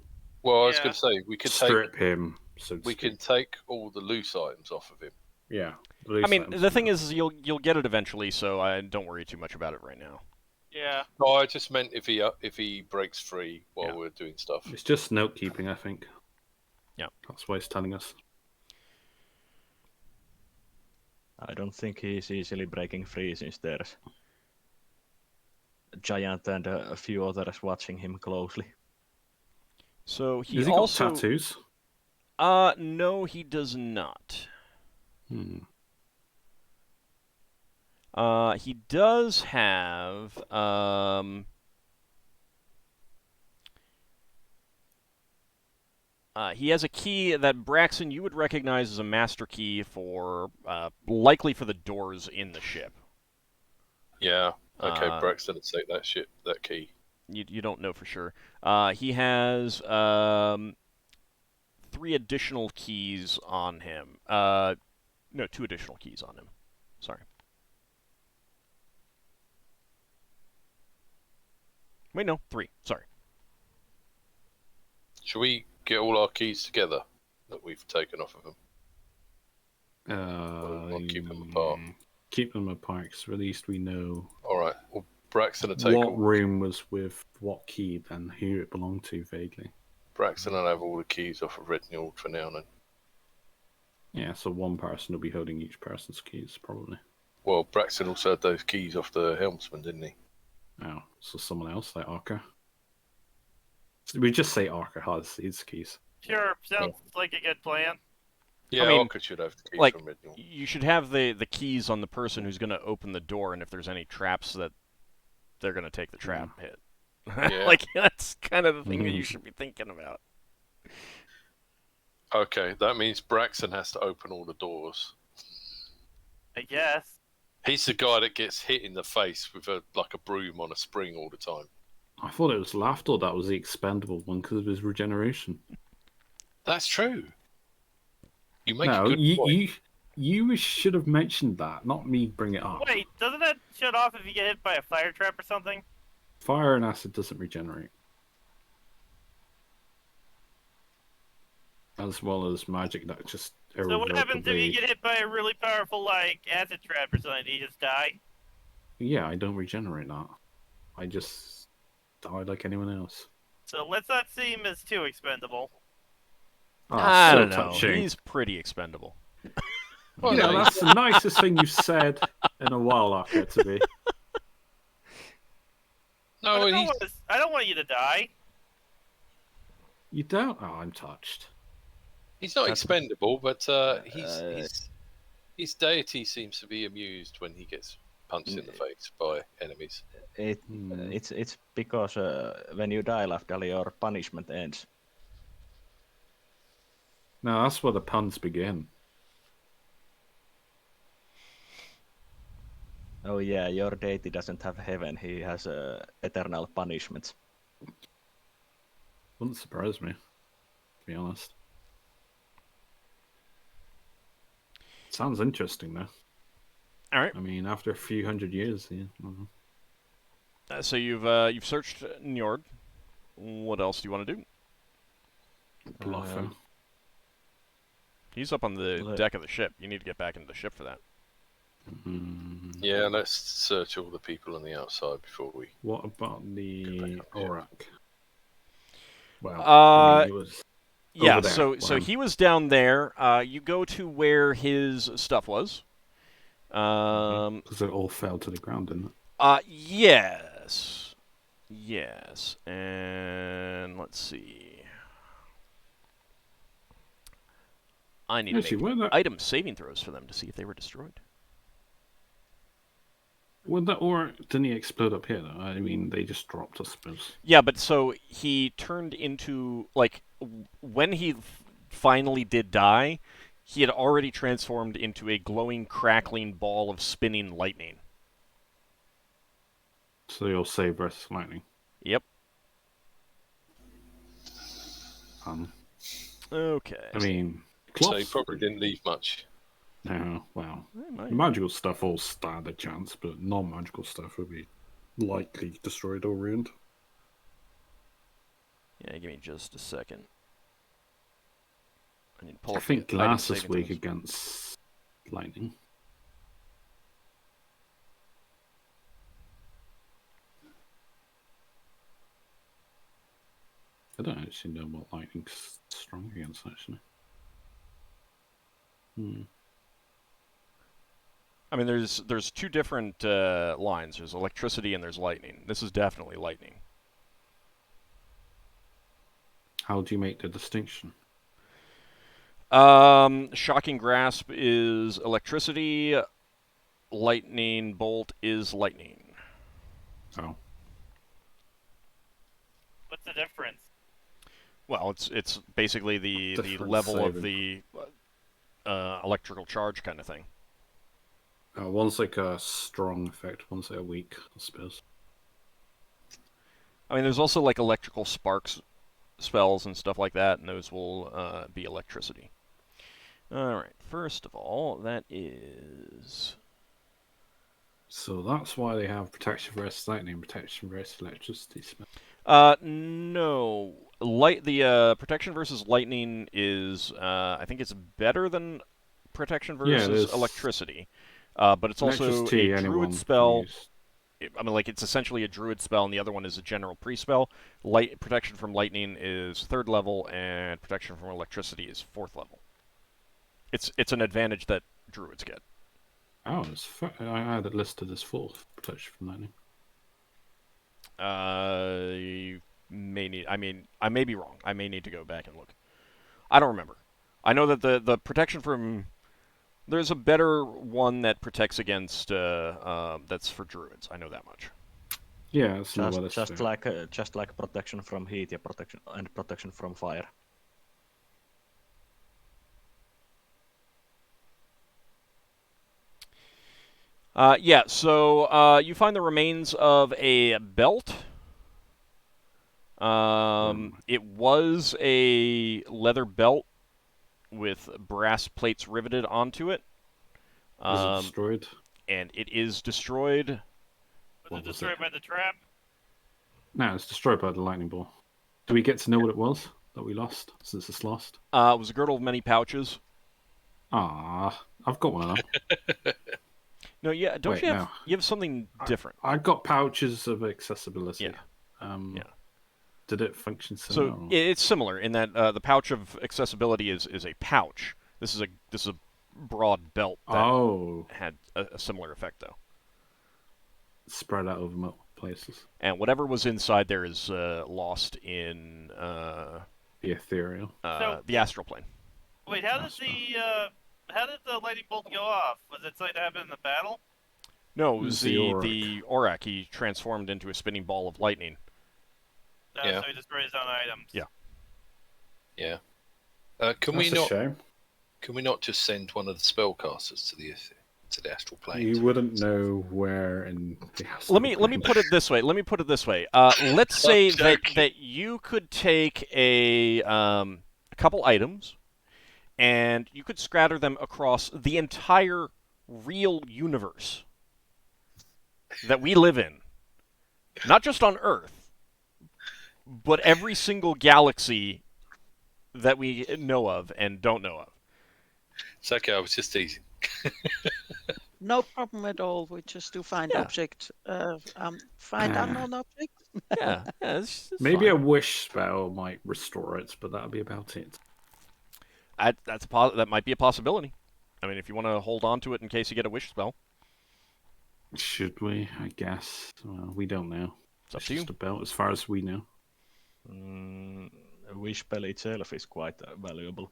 I was going to say we could strip him. So we can take all the loose items off of him. Yeah. I mean, the thing is, you'll get it eventually, so I don't worry too much about it right now. Yeah. No, I just meant if he breaks free while we're doing stuff. It's just note keeping, I think. Yeah. That's what he's telling us. I don't think he's easily breaking free since there's a giant and a few others watching him closely. So he Has he also got tattoos? No, he does not. He does have he has a key that Braxon you would recognize as a master key for likely for the doors in the ship. Yeah. Okay, Braxton would take that key. You don't know for sure. He has 3 additional keys on him. No, 2 additional keys on him. Sorry. Wait, no, 3. Sorry. Should we get all our keys together that we've taken off of him? Or keep them apart? Keep them apart, because at least we know All right. Well, Braxton will take what all. room was with what key, then who it belonged to vaguely. Braxton will have all the keys off of Red Njord for now. Then. Yeah, so one person will be holding each person's keys, probably. Well, Braxton also had those keys off the helmsman, didn't he? Oh, so someone else, like Ockar. We just say Ockar has his keys. Sure, sounds like a good plan. Yeah, I mean, Ockar should have the keys like, from Red Njord. you should have the keys on the person who's going to open the door, and if there's any traps that they're going to take the trap hit. Yeah. Like, that's kind of the thing that you should be thinking about. Okay, that means Braxton has to open all the doors. I guess. He's the guy that gets hit in the face with a broom on a spring all the time. I thought it was Lafdul that was the expendable one because of his regeneration. That's true. You make a No, good point. you should have mentioned that, not me bring it up. Wait, doesn't that shut off if you get hit by a fire trap or something? Fire and acid doesn't regenerate. As well as magic that just So what happens if you irrevocably... get hit by a really powerful, like, acid trap or something? Do you just die? Yeah, I don't regenerate that. I just die like anyone else. So let's not see him as too expendable. Oh, I so don't know. touching. He's pretty expendable. You know, that's the nicest thing you've said in a while, Ockar, to be. No, I don't want you to die. You don't? Oh, I'm touched. he's not expendable, but his deity seems to be amused when he gets punched in the face by enemies. It's because when you die, Lafdul, your punishment ends. No, that's where the puns begin. Oh yeah, your deity doesn't have heaven, he has eternal punishments. Wouldn't surprise me, to be honest. Sounds interesting, though. All right. I mean, after a few hundred years, yeah. So you've searched Njord. What else do you want to do? Bluffer. He's up on the deck of the ship. You need to get back into the ship for that. Yeah, let's search all the people on the outside before we... What about the Orak? Well, he was yeah, over there. so he was down there. You go to where his stuff was. Because it all fell to the ground, didn't it? Yes. Yes. And let's see. I need to make item saving throws for them to see if they were destroyed. Well, that didn't he explode up here, though? I mean, they just dropped, I suppose. Yeah, but so he turned into, like, when he finally did die, he had already transformed into a glowing, crackling ball of spinning lightning. So you'll say versus lightning? Yep. Okay. I mean... So he probably didn't leave much. No, well, magical stuff all stand a chance, but non-magical stuff would be likely destroyed or ruined. Yeah, give me just a second. I need to pull I up think the glass item is saving weak throws. against lightning. I don't actually know what lightning's strong against, actually. I mean, there's two different lines. There's electricity and there's lightning. This is definitely lightning. How do you make the distinction? Shocking Grasp is electricity. Lightning Bolt is lightning. Oh. What's the difference? Well, it's basically the level of the electrical charge kind of thing. One's like a strong effect, one's like a weak, I suppose. I mean, there's also like electrical sparks spells and stuff like that, and those will be electricity. Alright, first of all, that is... So that's why they have protection versus lightning, protection versus electricity spell. No. The protection versus lightning is, I think it's better than protection Yeah, versus there's electricity, but it's also electricity, a anyone druid can spell. use. I mean, like, it's essentially a druid spell, and the other one is a general pre-spell. Light protection from lightning is 3rd level, and protection from electricity is 4th level. It's an advantage that druids get. Oh, I had it listed as 4th protection from lightning. You may need. I mean, I may be wrong. I may need to go back and look. I don't remember. I know that the protection from there's a better one that protects against that's for druids. I know that much. Yeah, it's just like protection from heat and protection from fire. Yeah, so you find the remains of a belt. It was a leather belt with brass plates riveted onto it. Is it destroyed? And it is destroyed. Was it destroyed by the trap? No, it's destroyed by the lightning ball. Do we get to know what it was that we lost since it's lost? It was a girdle of many pouches. Ah, I've got one of them. No, yeah, don't you have? You have something different. I got pouches of accessibility. Yeah. Yeah. Did it function similar? So it's similar in that the pouch of accessibility is a pouch. This is a broad belt that had a similar effect, though. Spread out over multiple places. And whatever was inside there is lost in the ethereal, the astral plane. Wait, how did the lightning bolt go off? Was it something that happened in the battle? No, it was the Aurak. He transformed into a spinning ball of lightning. So he destroyed his own items. Yeah. Yeah. Can we not just send one of the spellcasters to the astral plane? You wouldn't know where in the astral plane. Let me put it this way. Let's say that you could take a couple items, and you could scatter them across the entire real universe that we live in, not just on Earth, but every single galaxy that we know of and don't know of. It's okay, I was just teasing. No problem at all. We just do find object. Find unknown object. It's maybe fine. A wish spell might restore it, but that'll be about it. That might be a possibility. I mean, if you want to hold on to it in case you get a wish spell. Should we? I guess. Well, we don't know. It's up to you. Just about as far as we know. A wish spell itself is quite valuable.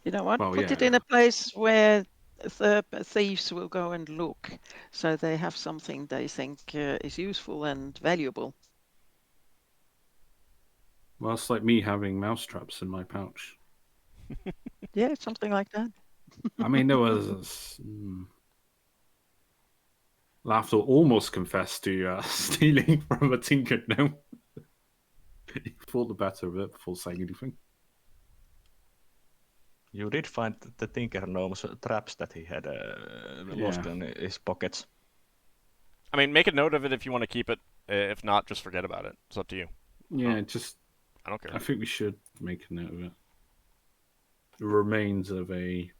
You know what? Put it in a place where the thieves will go and look, so they have something they think is useful and valuable. Well, it's like me having mousetraps in my pouch. Yeah, something like that. I mean, there was... Lafdul almost confessed to stealing from a tinker gnome. He thought the better of it before saying anything. You did find the tinker gnome's traps that he had lost in his pockets. I mean, make a note of it if you want to keep it. If not, just forget about it. It's up to you. Yeah, I don't care. I think we should make a note of it. The remains of a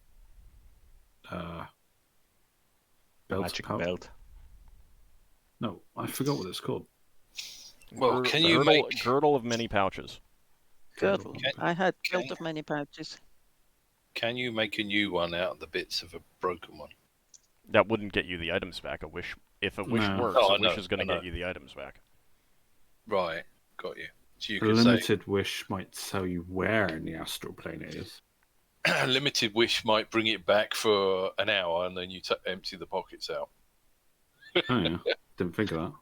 magic belt. No, I forgot what it's called. Well, can you make girdle of many pouches? Girdle. I had girdle of many pouches. Can you make a new one out of the bits of a broken one? That wouldn't get you the items back. If a wish works, a wish is going to get you the items back. Right, got you. So you a limited wish might tell you where in the astral plane it is. A limited wish might bring it back for an hour, and then you empty the pockets out. Oh yeah, didn't think of that.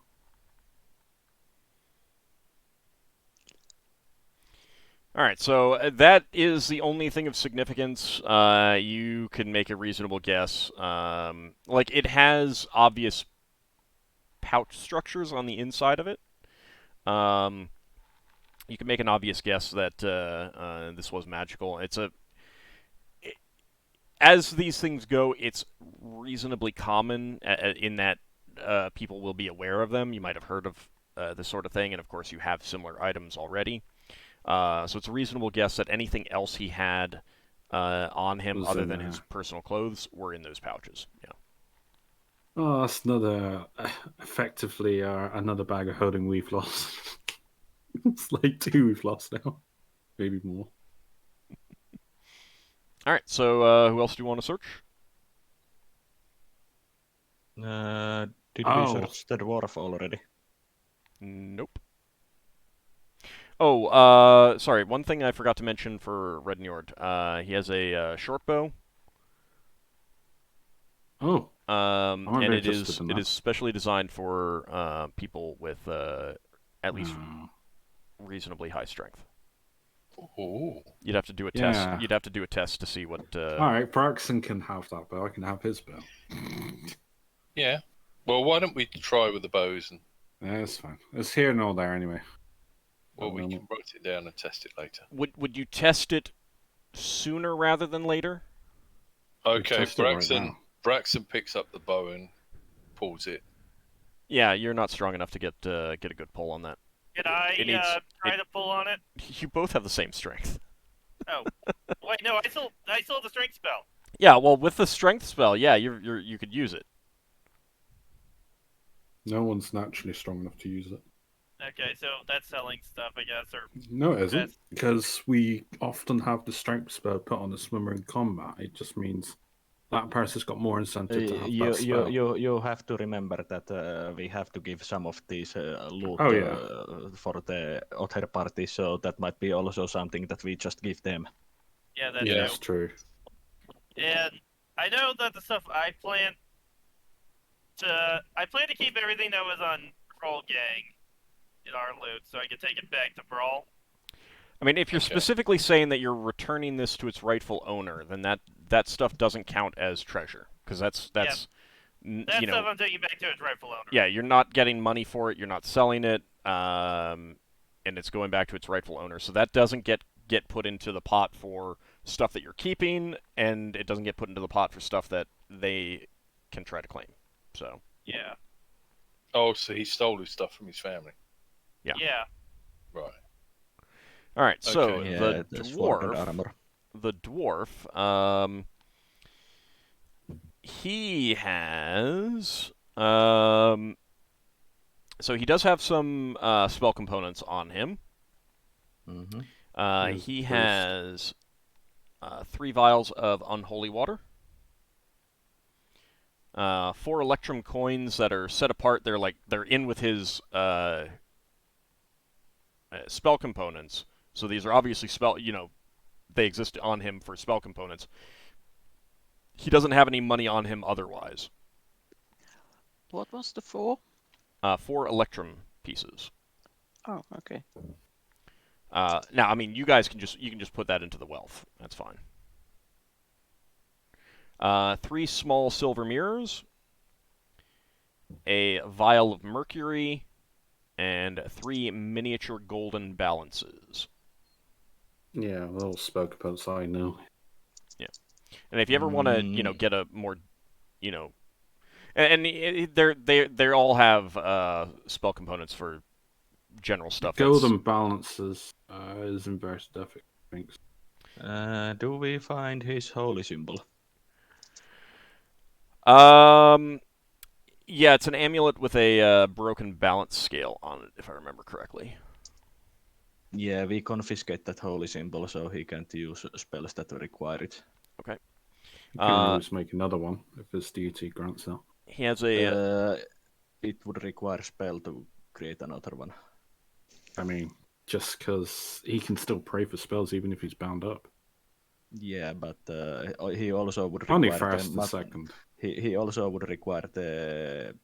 All right, so that is the only thing of significance. You can make a reasonable guess. Like, it has obvious pouch structures on the inside of it. You can make an obvious guess that this was magical. As these things go, it's reasonably common in that people will be aware of them. You might have heard of this sort of thing, and of course you have similar items already. So it's a reasonable guess that anything else he had on him Was other in than there. his personal clothes were in those pouches. Yeah. Oh, that's another, effectively, another bag of holding we've lost. It's like 2 we've lost now. Maybe more. All right. So who else do you want to search? Did we Oh. search the dwarf already? Nope. Oh, sorry. One thing I forgot to mention for Red Njord. He has a short bow. Oh. And might be it interested is in it that. is specially designed for people with at least Oh. reasonably high strength. Ooh. You'd have to do a Yeah. test. You'd have to do a test to see what. Alright, Braxon can have that bow. I can have his bow. Yeah. Well, why don't we try with the bows and Yeah, it's fine. It's here and all there anyway. well, At the we moment. can write it down and test it later. Would you test it sooner rather than later? Okay, test it right now. Braxon picks up the bow and pulls it. Yeah, you're not strong enough to get a good pull on that. Can I try to pull on it? You both have the same strength. Oh, wait, no, I still have the strength spell. Yeah, well, with the strength spell, yeah, you could use it. No one's naturally strong enough to use it. Okay, so that's selling stuff, I guess, or No, it isn't. Yes. Because we often have the strength spell put on the swimmer in combat. It just means that person's got more incentive to have that spell. You have to remember that we have to give some of these loot Oh, yeah. for the other party, so that might be also something that we just give them. yeah, that's Yeah, that's true. And I know that the stuff I plan to keep everything that was on Brawl Gang in our loot, so I can take it back to Brawl. I mean, if you're Okay. specifically saying that you're returning this to its rightful owner, then that stuff doesn't count as treasure, because that's That you stuff know, I'm taking back to its rightful owner. yeah, you're not getting money for it, you're not selling it, and it's going back to its rightful owner. So that doesn't get put into the pot for stuff that you're keeping, and it doesn't get put into the pot for stuff that they can try to claim. So Yeah. Oh, so he stole his stuff from his family. Yeah. Yeah. Right. all right, so Okay. Yeah, the sword and dwarf. armor. The dwarf, he has, so he does have some spell components on him. Mm-hmm. He priest. has 3 vials of unholy water, 4 electrum coins that are set apart. They're in with his spell components. So these are obviously they exist on him for spell components. He doesn't have any money on him otherwise. What was the 4? 4 electrum pieces. Oh, okay. Now, I mean, you can just put that into the wealth. That's fine. 3 small silver mirrors, a vial of mercury, and 3 miniature golden balances. Yeah, little spell components I know. And if you ever want to, get a more, and they all have spell components for general stuff. Golden balances is in very specific things. Do we find his holy symbol? Yeah, it's an amulet with a broken balance scale on it, if I remember correctly. Yeah, we confiscate that holy symbol, so he can't use spells that require it. Okay. You can always make another one if his deity grants that. He has a. It would require spell to create another one. I mean, just because he can still pray for spells even if he's bound up. Yeah, but he also would require Only first and second. He also would require the.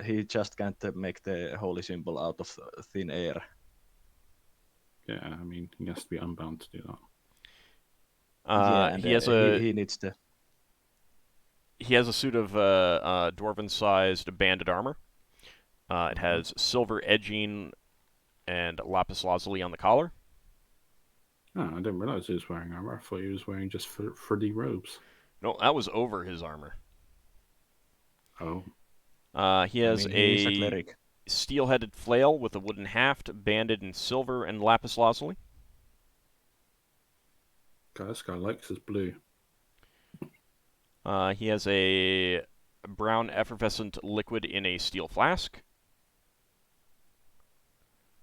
He just can't make the holy symbol out of thin air. Yeah, I mean, he has to be unbound to do that. He has a. He needs the. He has a suit of dwarven-sized banded armor. It has silver edging and lapis lazuli on the collar. Oh, I didn't realize he was wearing armor. I thought he was wearing just frilly robes. No, that was over his armor. Oh. He has he's a cleric. Steel-headed flail with a wooden haft banded in silver and lapis lazuli. God, this guy likes his blue. He has a brown effervescent liquid in a steel flask.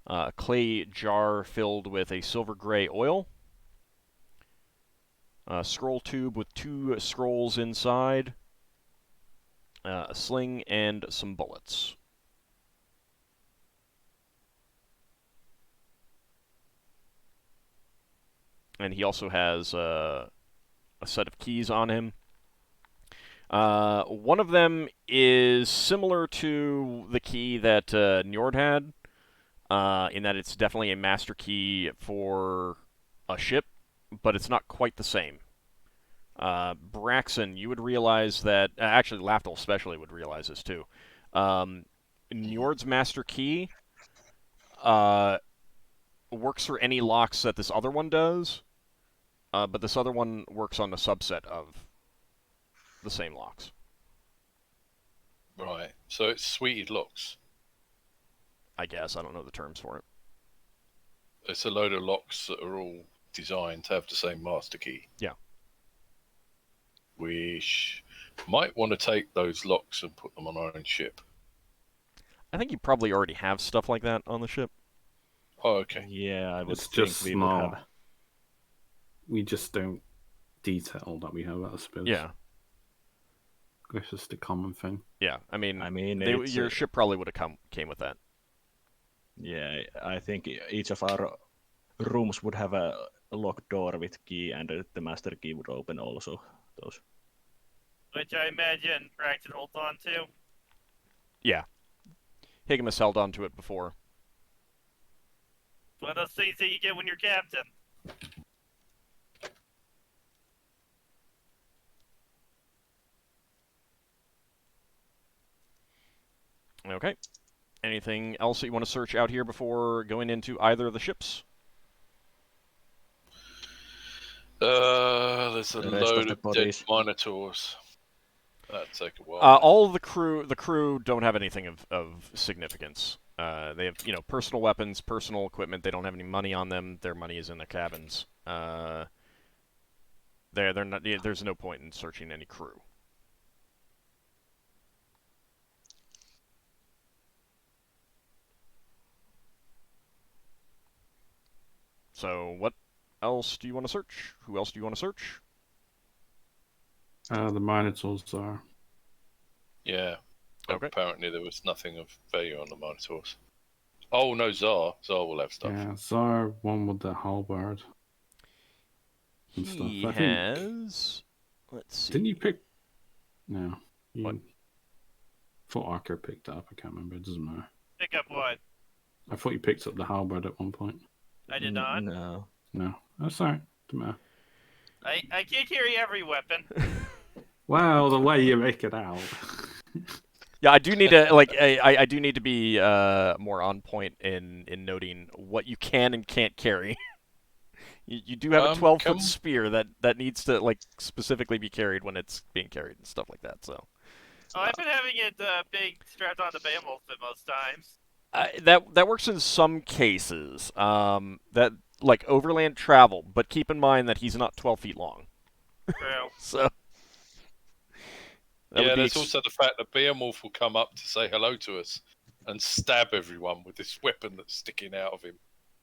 A clay jar filled with a silver gray oil. A scroll tube with 2 scrolls inside. A sling and some bullets. And he also has a set of keys on him. One of them is similar to the key that Njord had, in that it's definitely a master key for a ship, but it's not quite the same. Braxon, you would realize that... actually, Lafdul especially would realize this, too. Njord's master key works for any locks that this other one does, but this other one works on a subset of the same locks. Right. So it's suited locks. I guess. I don't know the terms for it. It's a load of locks that are all designed to have the same master key. Yeah. We might want to take those locks and put them on our own ship. I think you probably already have stuff like that on the ship. Oh, okay. Yeah, I would It's think just we would not. have. We just don't detail that we have, I suppose. Yeah. It's just a common thing. Yeah. I mean, it's, your ship probably would have came with that. Yeah, I think each of our rooms would have a locked door with key, and the master key would open also those. Which I imagine Braxton holds on to. Yeah. Higgum has held on to it before. One of those things that you get when you're captain. Okay. Anything else that you want to search out here before going into either of the ships? There's a The rest of load the of dead bodies. minotaurs. That'd take a while. All of the crew don't have anything of significance. They have, personal weapons, personal equipment. They don't have any money on them. Their money is in their cabins. They're not. There's no point in searching any crew. So, what else do you want to search? Who else do you want to search? The Minotaurs are. Yeah. Okay. Apparently there was nothing of value on the minotaurs. Oh no, Zar. Zar will have stuff. Yeah, Zar, one with the halberd. And He stuff. has. Let's see. Didn't you pick? No. What? Thought Ockar picked it up. I can't remember. It doesn't matter. Pick up what? I thought you picked up the halberd at one point. I did not. No. No, that's alright. Doesn't matter. I can't carry every weapon. Well, the way you make it out. Yeah, I do need to I do need to be more on point in noting what you can and can't carry. You do have a 12-foot spear that needs to specifically be carried when it's being carried and stuff like that. So. Oh, I've been having it big strapped onto Beowulf at most times. That works in some cases. That overland travel, but keep in mind that he's not 12 feet long. True. So. Yeah, there's also the fact that Beowulf will come up to say hello to us and stab everyone with this weapon that's sticking out of him.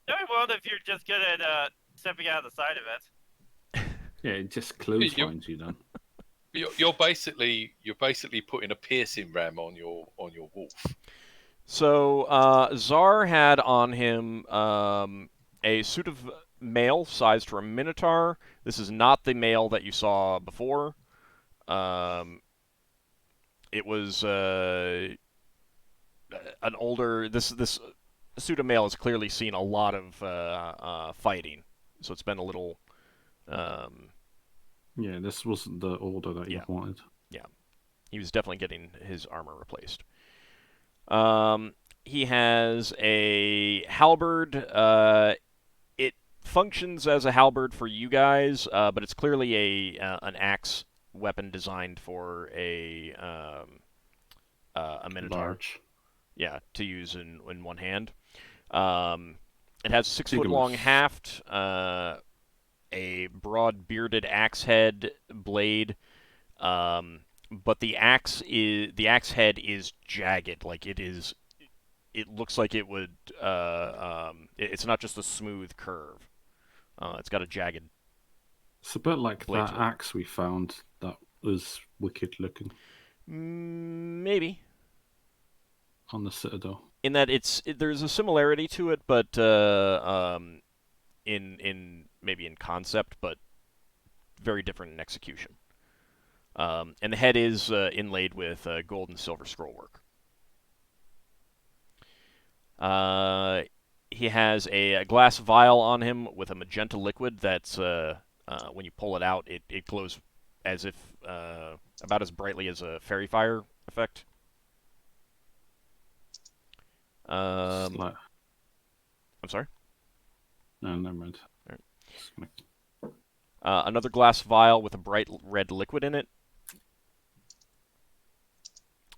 No, it won't if you're just good at stepping out of the side of it. Yeah, it just clotheslines you then. You're basically putting a piercing ram on your wolf. So Zar had on him a suit of mail sized for a minotaur. This is not the mail that you saw before. It was an older. This suit of mail has clearly seen a lot of fighting, so it's been a little. Yeah, this wasn't the order that you wanted. Yeah, he was definitely getting his armor replaced. He has a halberd. It functions as a halberd for you guys, but it's clearly an axe weapon designed for a minotaur. Large. Yeah, to use in one hand. It has 6 foot long haft. a broad bearded axe head blade, but the axe head is jagged. Like it looks like it would. It's not just a smooth curve. It's got a jagged. It's a bit like blade that to it. axe we found that was wicked looking Maybe. on the Citadel. In that there's a similarity to it, but in maybe in concept, but very different in execution. And the head is inlaid with gold and silver scrollwork. He has a glass vial on him with a magenta liquid that's when you pull it out, it glows as if about as brightly as a fairy fire effect. I'm sorry? No, never mind. Right. Another glass vial with a bright red liquid in it.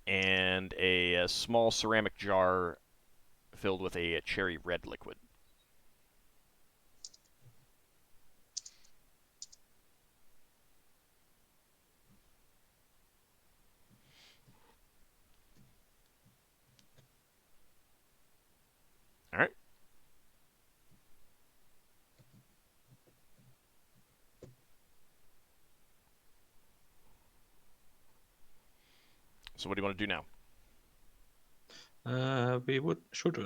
And a small ceramic jar filled with a cherry red liquid. All right. So what do you want to do now? We should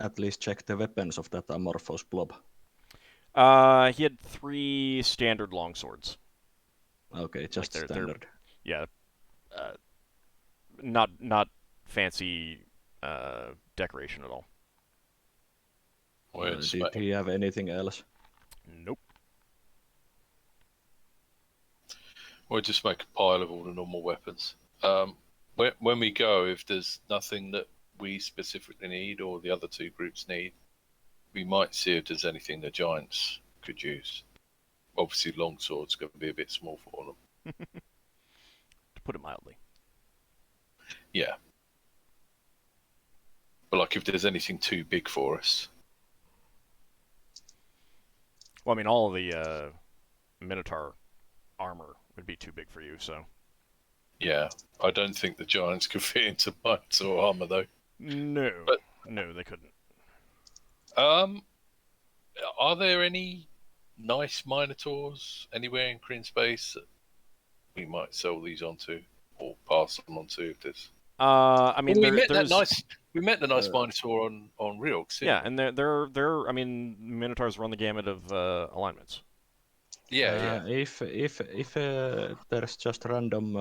at least check the weapons of that amorphous blob. He had 3 standard longswords. Okay, just they're standard. Yeah. Not fancy decoration at all. Did he have anything else? Nope. We'll just make a pile of all the normal weapons. When we go, if there's nothing that we specifically need or the other 2 groups need, we might see if there's anything the giants could use. Obviously, longsword's going to be a bit small for them. To put it mildly. Yeah. But like, if there's anything too big for us. Well, I mean, all of the Minotaur armor would be too big for you, so. Yeah, I don't think the giants could fit into Minotaur armor, though. No. No, they couldn't. Are there any nice Minotaurs anywhere in Kryn space that we might sell these onto or pass them onto if there's? I mean, well, there's we met the nice Minotaur on Riox. Yeah, and they're I mean, Minotaurs run the gamut of alignments. Yeah. If there's just random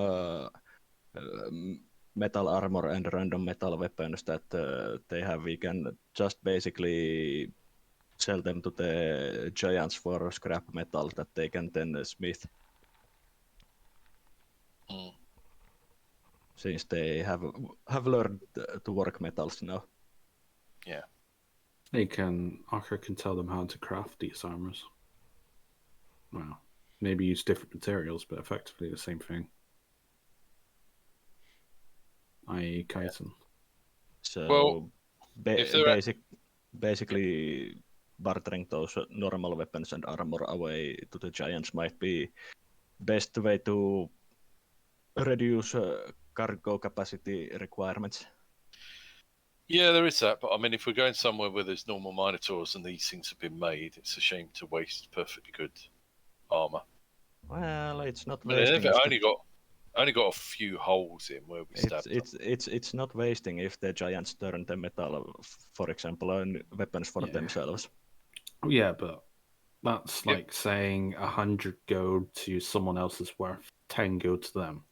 metal armor and random metal weapons that they have, we can just basically sell them to the giants for scrap metal that they can then smith. Since they have learned to work metals now. Yeah. Ockar can tell them how to craft these armors. Well, maybe use different materials, but effectively the same thing. I.e. chitin. So, basically, bartering those normal weapons and armor away to the giants might be best way to reduce cargo capacity requirements. Yeah, there is that. But I mean, if we're going somewhere where there's normal Minotaurs and these things have been made, it's a shame to waste perfectly good armor. Well, it's not But wasting. Only got a few holes in where we stabbed. It's not wasting if the giants turn the metal, for example, on weapons for themselves. Yeah, but that's like saying 100 gold to someone else is worth 10 gold to them.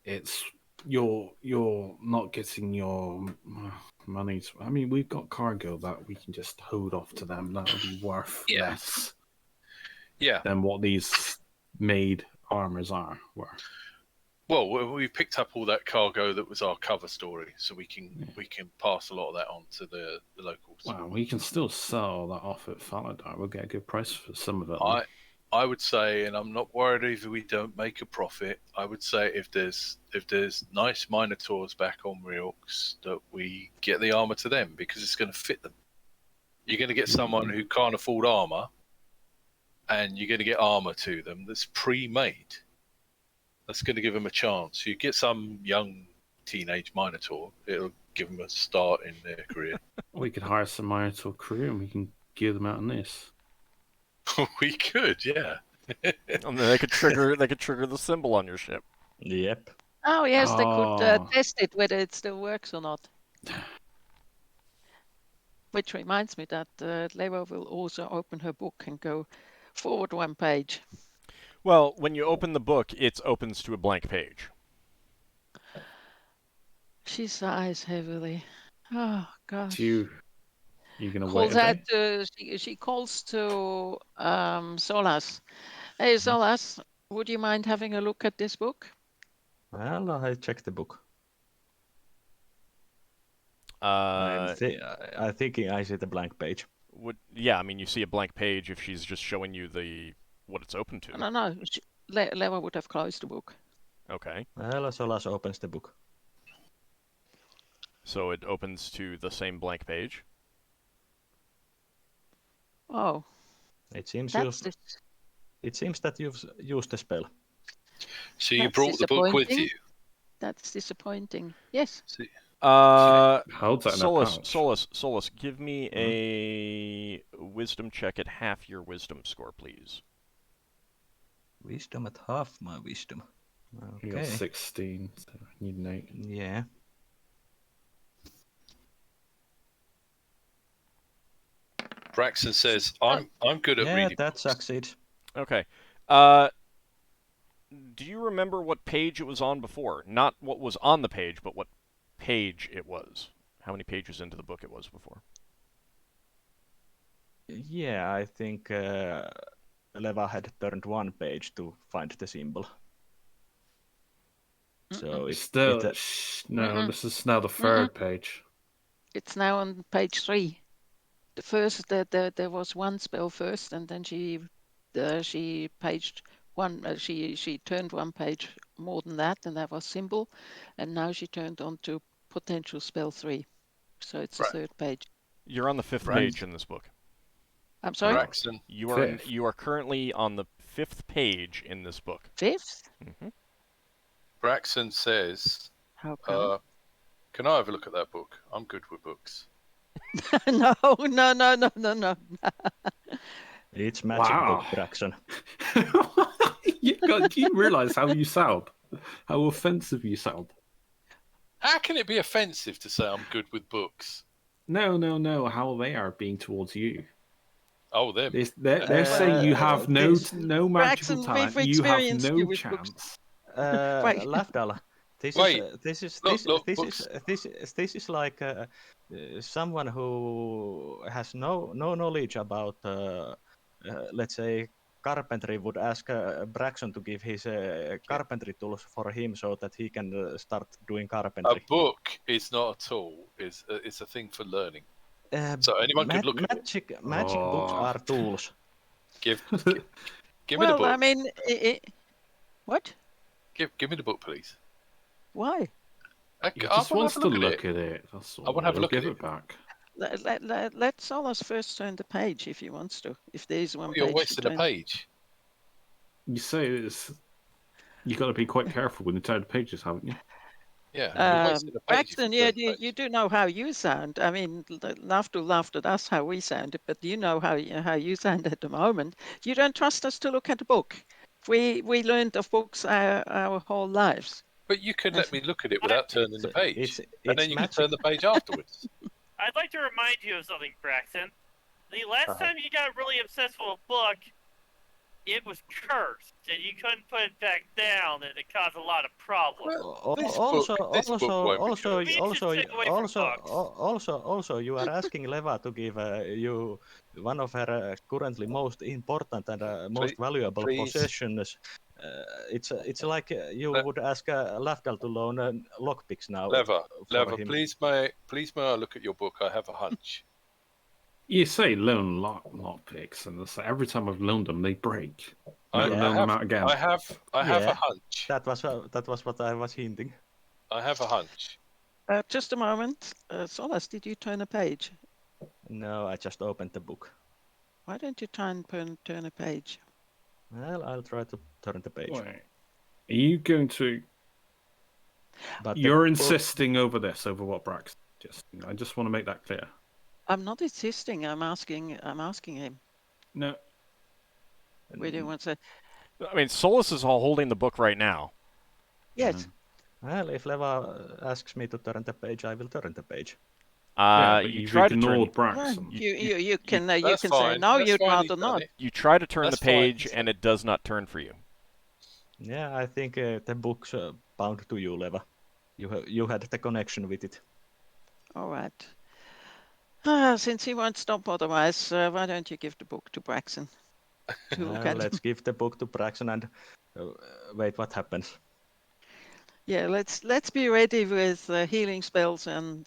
It's you're not getting your money. I mean, we've got cargo that we can just hold off to them. That would be worth less. Yeah. Than what these made armors are worth. Well, we picked up all that cargo that was our cover story, so we can pass a lot of that on to the locals. Well, we can still sell that off at Finnel'ar. We'll get a good price for some of it. I would say, and I'm not worried if we don't make a profit. I would say if there's nice Minotaurs back on Riox, that we get the armor to them because it's going to fit them. You're going to get someone who can't afford armor, and you're going to get armor to them that's pre-made. That's going to give them a chance. You get some young teenage Minotaur, it'll give them a start in their career. We could hire some Minotaur crew and we can gear them out on this. We could, yeah. And then they could trigger the symbol on your ship. Yep. Oh yes, they could Oh. test it whether it still works or not. Which reminds me that Levo will also open her book and go forward one page. Well, when you open the book, it opens to a blank page. She sighs heavily. Oh gosh. You gonna wait Calls a out day? she calls to Solas. Hey Solas, would you mind having a look at this book? Well, I checked the book. Uh, I'm thinking I see the blank page. yeah, I mean, you see a blank page if she's just showing you what it's open to. No. Levo would have closed the book. Okay. Well, Solas opens the book. So it opens to the same blank page. Oh, It seems it seems that you've used the spell. So you That's brought the book with disappointing. you. That's disappointing. Yes. See, How's that in a pouch? Solas, give me a wisdom check at half your wisdom score, please. Wisdom at half my wisdom. You got Okay. 16, so I need an 8. Yeah. Braxon says, I'm good at Yeah, reading that books. succeeds. Okay. Do you remember what page it was on before? Not what was on the page, but what page it was. How many pages into the book it was before? Yeah, I think Leva had turned one page to find the symbol. So Still, it no, this is now the third page. It's now on page 3. The first, there was one spell first, and then she paged one. She turned one page more than that, and that was symbol, and now she turned on to potential spell 3. So it's the Right. third page. You're on the 5th Right. page in this book. I'm sorry, Braxton, You are currently on the 5th page in this book. 5th? Mm-hmm. Braxton says, How come? can I have a look at that book? I'm good with books. No. It's magic Wow. book, Braxon. Do you realise how you sound? How offensive you sound? How can it be offensive to say I'm good with books? No. How they are being towards you. Oh, them. They're saying you have no magical Braxon, talent. we've You have experienced no you with books. chance. Right. Lafdul, Look, this is like someone who has no knowledge about let's say carpentry would ask Braxon to give his carpentry tools for him so that he can start doing a carpentry. book is not a tool. It's a thing for learning. So anyone could look at it. Magic books are tools. Give me the Well, book. I mean, what? Give me the book, please. Why? He just wants to look at it. That's all. I wanna have a look at Give it. it back. Let Solas first turn the page if he wants to. If there is one You're page to wasting a turn. page. You say it's. You got to be quite careful when you turn the pages, haven't you? Yeah, you're wasting a page. if Braxton, you turn the you page. do know how you sound. I mean, Lafdul laughed at us how we sounded, but you know how you sound at the moment. You don't trust us to look at a book. We learned of books our whole lives. But you could let me look at it without turning the page, and it's then you magic. can turn the page afterwards. I'd like to remind you of something, Braxton. The last time you got really obsessed with a book, it was cursed, and you couldn't put it back down, and it caused a lot of problems. Also, you are asking Leva to give you one of her currently most important and most valuable possessions. It's like you would ask Lafdul to loan lockpicks now. Leva, him. please may I look at your book? I have a hunch. You say loan lockpicks, and it's like every time I've loaned them, they break. I Never loan them out again. I have a hunch. That was what I was hinting. I have a hunch. Just a moment. Solas, did you turn a page? No, I just opened the book. Why don't you try and turn a page? Well, I'll try to turn the page. Wait. Are you going to... But You're insisting over what Braxon suggesting. I just want to make that clear. I'm not insisting. I'm asking him. No. Where do you want to? I mean, Solas is all holding the book right now. Yes. Well, if Leva asks me to turn the page, I will turn the page. Yeah, but You you've try to ignored turn. Braxon. You can That's say fine. no. That's You'd fine, rather he's done not. it. You try to turn That's the fine, page, he's and it does not turn for you. Yeah, I think the book's bound to you, Leva. You had the connection with it. All right. Since he won't stop otherwise, why don't you give the book to Braxon? To look at. Let's give the book to Braxon and wait what happens. Yeah, let's be ready with healing spells and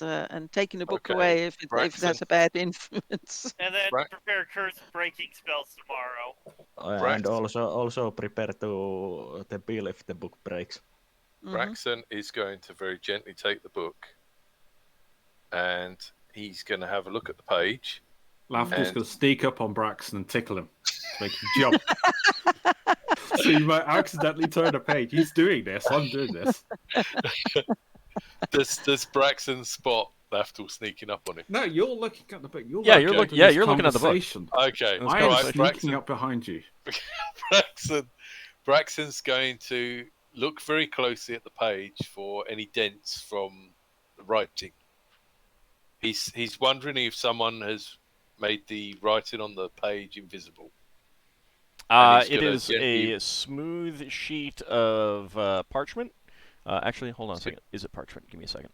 taking the book Okay, away if it Braxon. has a bad influence. And then Right. prepare curse breaking spells tomorrow. And also prepare to the bill if the book breaks. Braxon is going to very gently take the book, and he's going to have a look at the page. Lafdul's going to sneak up on Braxon and tickle him. Make him jump. So you might accidentally turn a page. He's doing this. I'm doing this. Does Braxon spot Lafdul sneaking up on him? No, you're looking at the book. You're You're looking at the book. Okay, I'm right, sneaking Braxon. up behind you. Braxon's going to look very closely at the page for any dents from the writing. He's wondering if someone has made the writing on the page invisible. It is a smooth sheet of parchment. Actually, hold on a second. Is it parchment? Give me a second.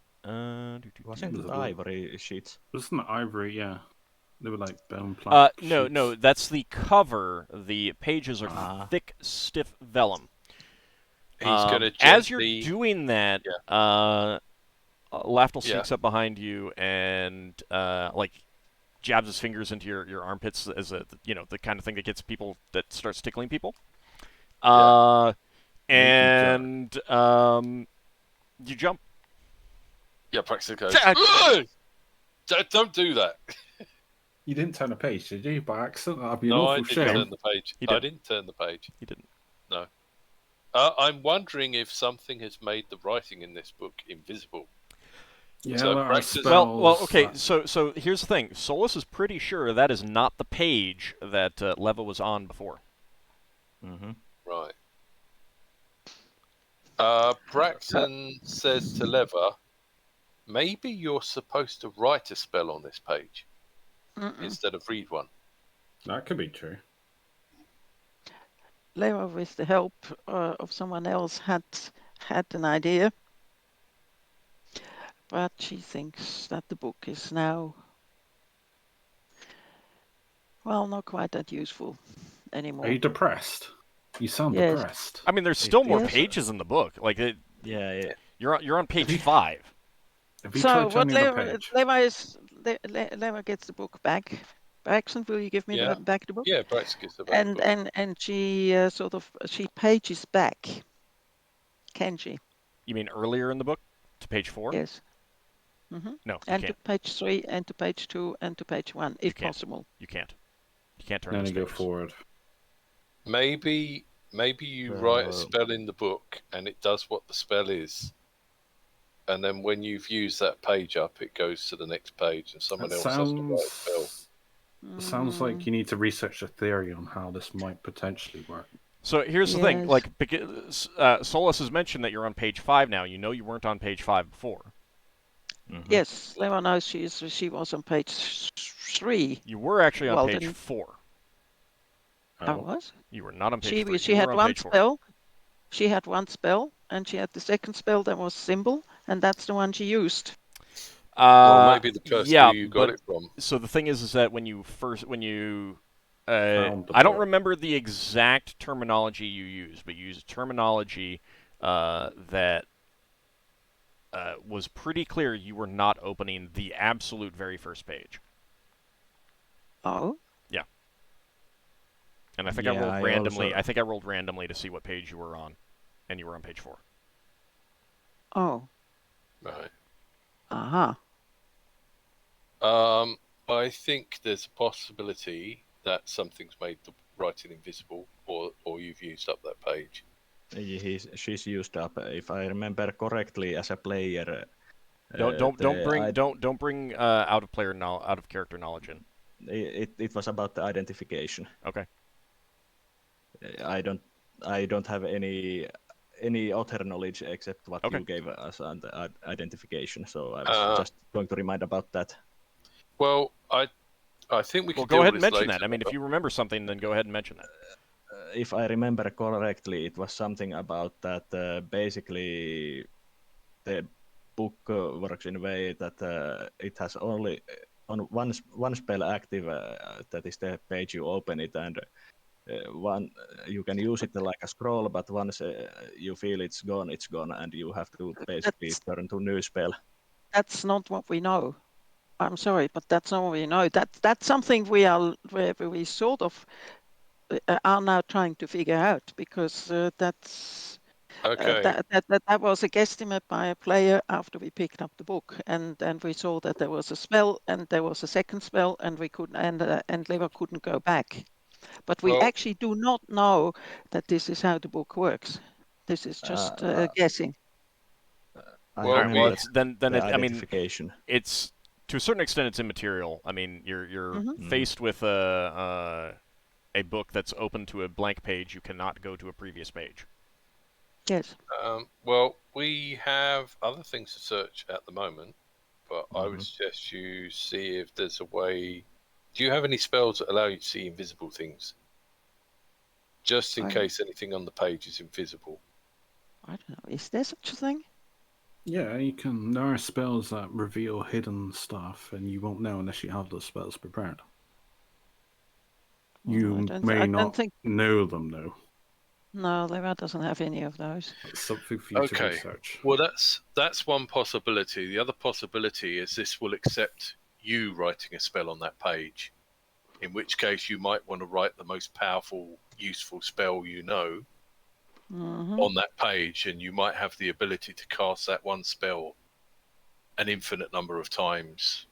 Wasn't it ivory sheets? Wasn't it ivory? Yeah. They were like bone plank no, that's the cover. The pages are thick, stiff vellum. He's going to as you're doing that, Lafdul sneaks up behind you and jabs his fingers into your armpits as the kind of thing that gets people that starts tickling people. And you jump. Yeah, Braxton goes, don't do that. You didn't turn a page, did you? By accident? That'd be an No, awful I didn't shame. turn the page. I didn't turn the page. He didn't. No. I'm wondering if something has made the writing in this book invisible. Yeah, so well, okay. So here's the thing. Solas is pretty sure that is not the page that Leva was on before. Right. Braxton says to Leva, maybe you're supposed to write a spell on this page instead of read one. That could be true. Leva, with the help of someone else, had an idea. But she thinks that the book is now, well, not quite that useful anymore. Are you depressed? You sound depressed. I mean, there's still more pages in the book. Like, you're on page 5. So what Leva gets the book back. Braxon, will you give me back the book? Yeah, Braxon gets the back the book. And she she pages back. Can she? You mean earlier in the book to page 4? Yes. No, and you can't. To page 3, and to page 2, and to page 1, if possible. You can't. You can't turn those pages. Go forward. Maybe you write a spell in the book and it does what the spell is. And then when you've used that page up, it goes to the next page and someone else has to write a spell. Sounds like you need to research a theory on how this might potentially work. So here's the thing. Like, because Solas has mentioned that you're on page 5 now. You know you weren't on page 5 before. Yes, Leva knows she was on page 3. You were actually on page 4. I was? You were not on page 3. She had one spell. She had one spell, and she had the second spell that was symbol, and that's the one she used. Well, maybe the first two you got it from. So the thing is that when you I don't remember the exact terminology you used, but you used terminology that was pretty clear you were not opening the absolute very first page. Oh? Yeah. And I think I rolled randomly. I think I rolled randomly to see what page you were on, and you were on page 4. Oh. Right. Uh-huh. I think there's a possibility that something's made the writing invisible, or you've used up that page. She's used up. If I remember correctly, as a player, Don't bring out of character knowledge in. It was about the identification. Okay. I don't have any other knowledge except what Okay. you gave us on the identification. So I was just going to remind about that. Well, I think we can go ahead and deal with this mention later. that. I mean, if you remember something, then go ahead and mention that. If I remember correctly, it was something about that basically the book works in a way that it has only on one spell active, that is the page you open it, and one you can use it like a scroll, but once you feel it's gone, and you have to basically turn to new spell. That's not what we know. I'm sorry, but that's not what we know. That's something we sort of are now trying to figure out, because that's okay. That was a guesstimate by a player after we picked up the book, and we saw that there was a spell and there was a second spell, and we couldn't, and Lever couldn't go back. But we actually do not know that this is how the book works. This is just guessing. Identification. It's to a certain extent it's immaterial. I mean, you're faced with a book that's open to a blank page. You cannot go to a previous page. Yes. Well, we have other things to search at the moment, but I would suggest you see if there's a way. Do you have any spells that allow you to see invisible things? Just in case anything on the page is invisible. I don't know. Is there such a thing? Yeah, you can. There are spells that reveal hidden stuff, and you won't know unless you have those spells prepared. You may not know them, though. No, Lever doesn't have any of those. It's something for you to research. Well, that's one possibility. The other possibility is this will accept you writing a spell on that page, in which case you might want to write the most powerful, useful spell you know on that page, and you might have the ability to cast that one spell an infinite number of times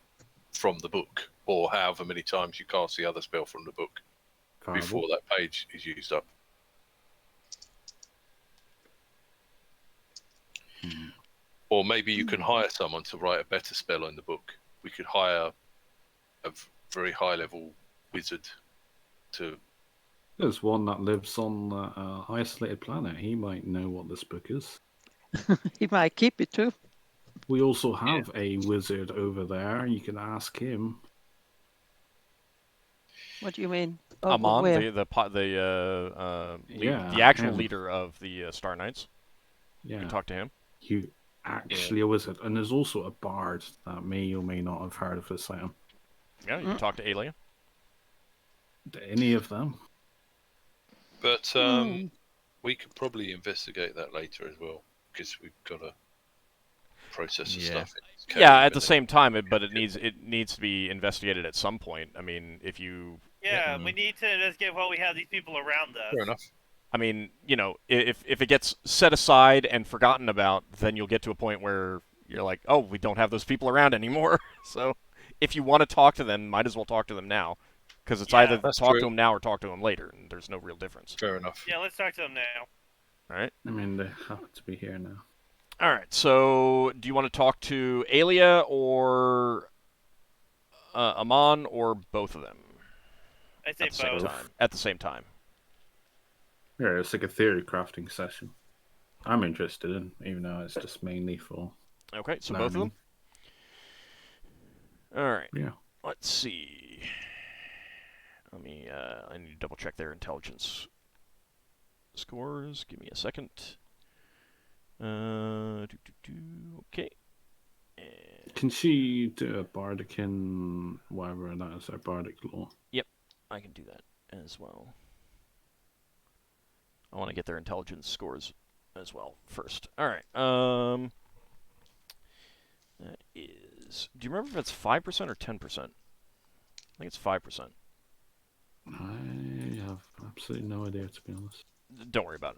from the book, or however many times you cast the other spell from the book before that page is used up. Or maybe you can hire someone to write a better spell in the book. We could hire a very high-level wizard to... There's one that lives on an isolated planet. He might know what this book is. He might keep it too. We also have a wizard over there. You can ask him. What do you mean? Amon, the actual leader of the Star Knights. Yeah. You can talk to him. You actually a wizard, and there's also a bard that may or may not have heard of this item. Yeah, you can talk to Aelia. Any of them. But we could probably investigate that later as well, because we've got to process the stuff. Yeah, at the same time, but it needs to be investigated at some point. I mean, if you... Yeah, we need to investigate while we have these people around us. Fair enough. I mean, you know, if it gets set aside and forgotten about, then you'll get to a point where you're like, oh, we don't have those people around anymore. So if you want to talk to them, might as well talk to them now. Because it's either talk to them now or talk to them later, and there's no real difference. Fair enough. Yeah, let's talk to them now. All right. I mean, they happen to be here now. All right. So do you want to talk to Aelia or Amon or both of them? I'd say both. At the same time. Yeah, it's like a theory crafting session. I'm interested in, even though it's just mainly for... Okay, so both of them? All right. Yeah. Let's see. I need to double check their intelligence scores. Give me a second. Okay. And... Can she do a bardic in whatever that is, a bardic law? Yep, I can do that as well. I want to get their intelligence scores as well first. All right. That is... Do you remember if it's 5% or 10%? I think it's 5%. I have absolutely no idea, to be honest. Don't worry about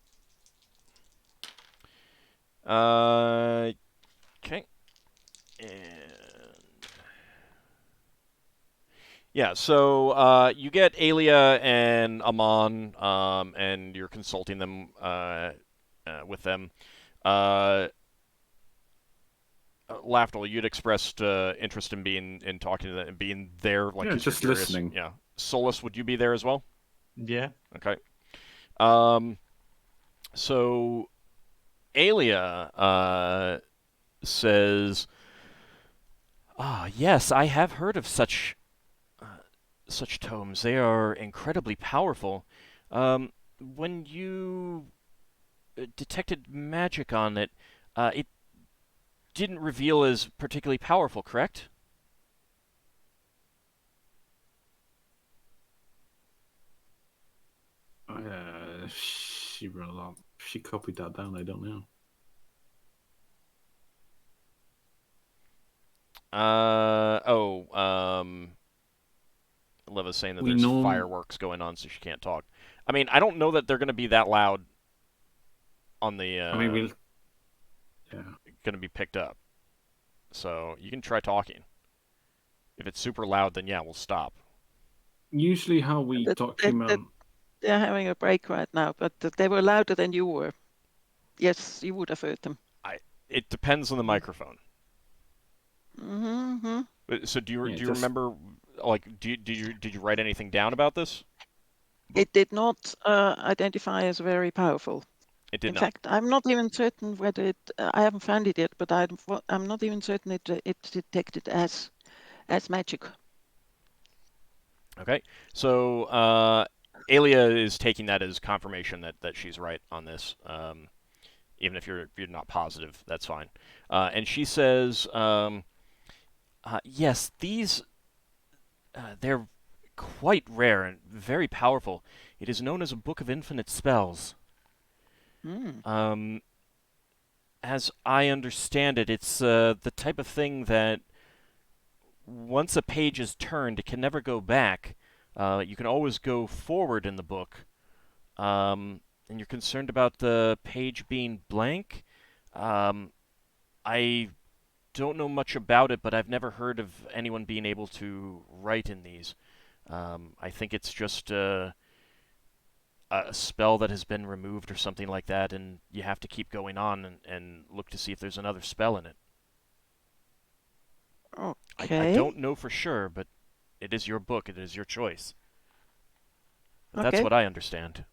it. Okay. And... Yeah, so you get Alia and Amon, and you're consulting them with them. Lafdul, you'd expressed interest in talking to them and being there, like Yeah, 'cause you're just curious. listening. Yeah. Solas, would you be there as well? Yeah. Okay. So Alia says, yes, I have heard of such tomes. They are incredibly powerful. When you detected magic on it, it didn't reveal as particularly powerful, correct? She wrote that. She copied that down. I don't know. Leva's saying that We there's know- fireworks going on, so she can't talk. I mean, I don't know that they're going to be that loud on the. I mean, yeah. Going to be picked up. So you can try talking. If it's super loud, then yeah, we'll stop. Usually, how we document. They're having a break right now, but they were louder than you were. Yes, you would have heard them. It depends on the microphone. Mm-hmm. So do you remember? Like, did you write anything down about this? It did not identify as very powerful. It did In not. fact, I'm not even certain whether it. I haven't found it yet, but I'm not even certain it detected as magic. Okay, so Alia is taking that as confirmation that she's right on this. Even if you're not positive, that's fine. And she says, yes, these they're quite rare and very powerful. It is known as a book of infinite spells. As I understand it, it's the type of thing that once a page is turned, it can never go back. You can always go forward in the book. And you're concerned about the page being blank? I don't know much about it, but I've never heard of anyone being able to write in these. I think it's just a spell that has been removed or something like that, and you have to keep going on and look to see if there's another spell in it. Okay. I don't know for sure, but it is your book. It is your choice. But that's what I understand.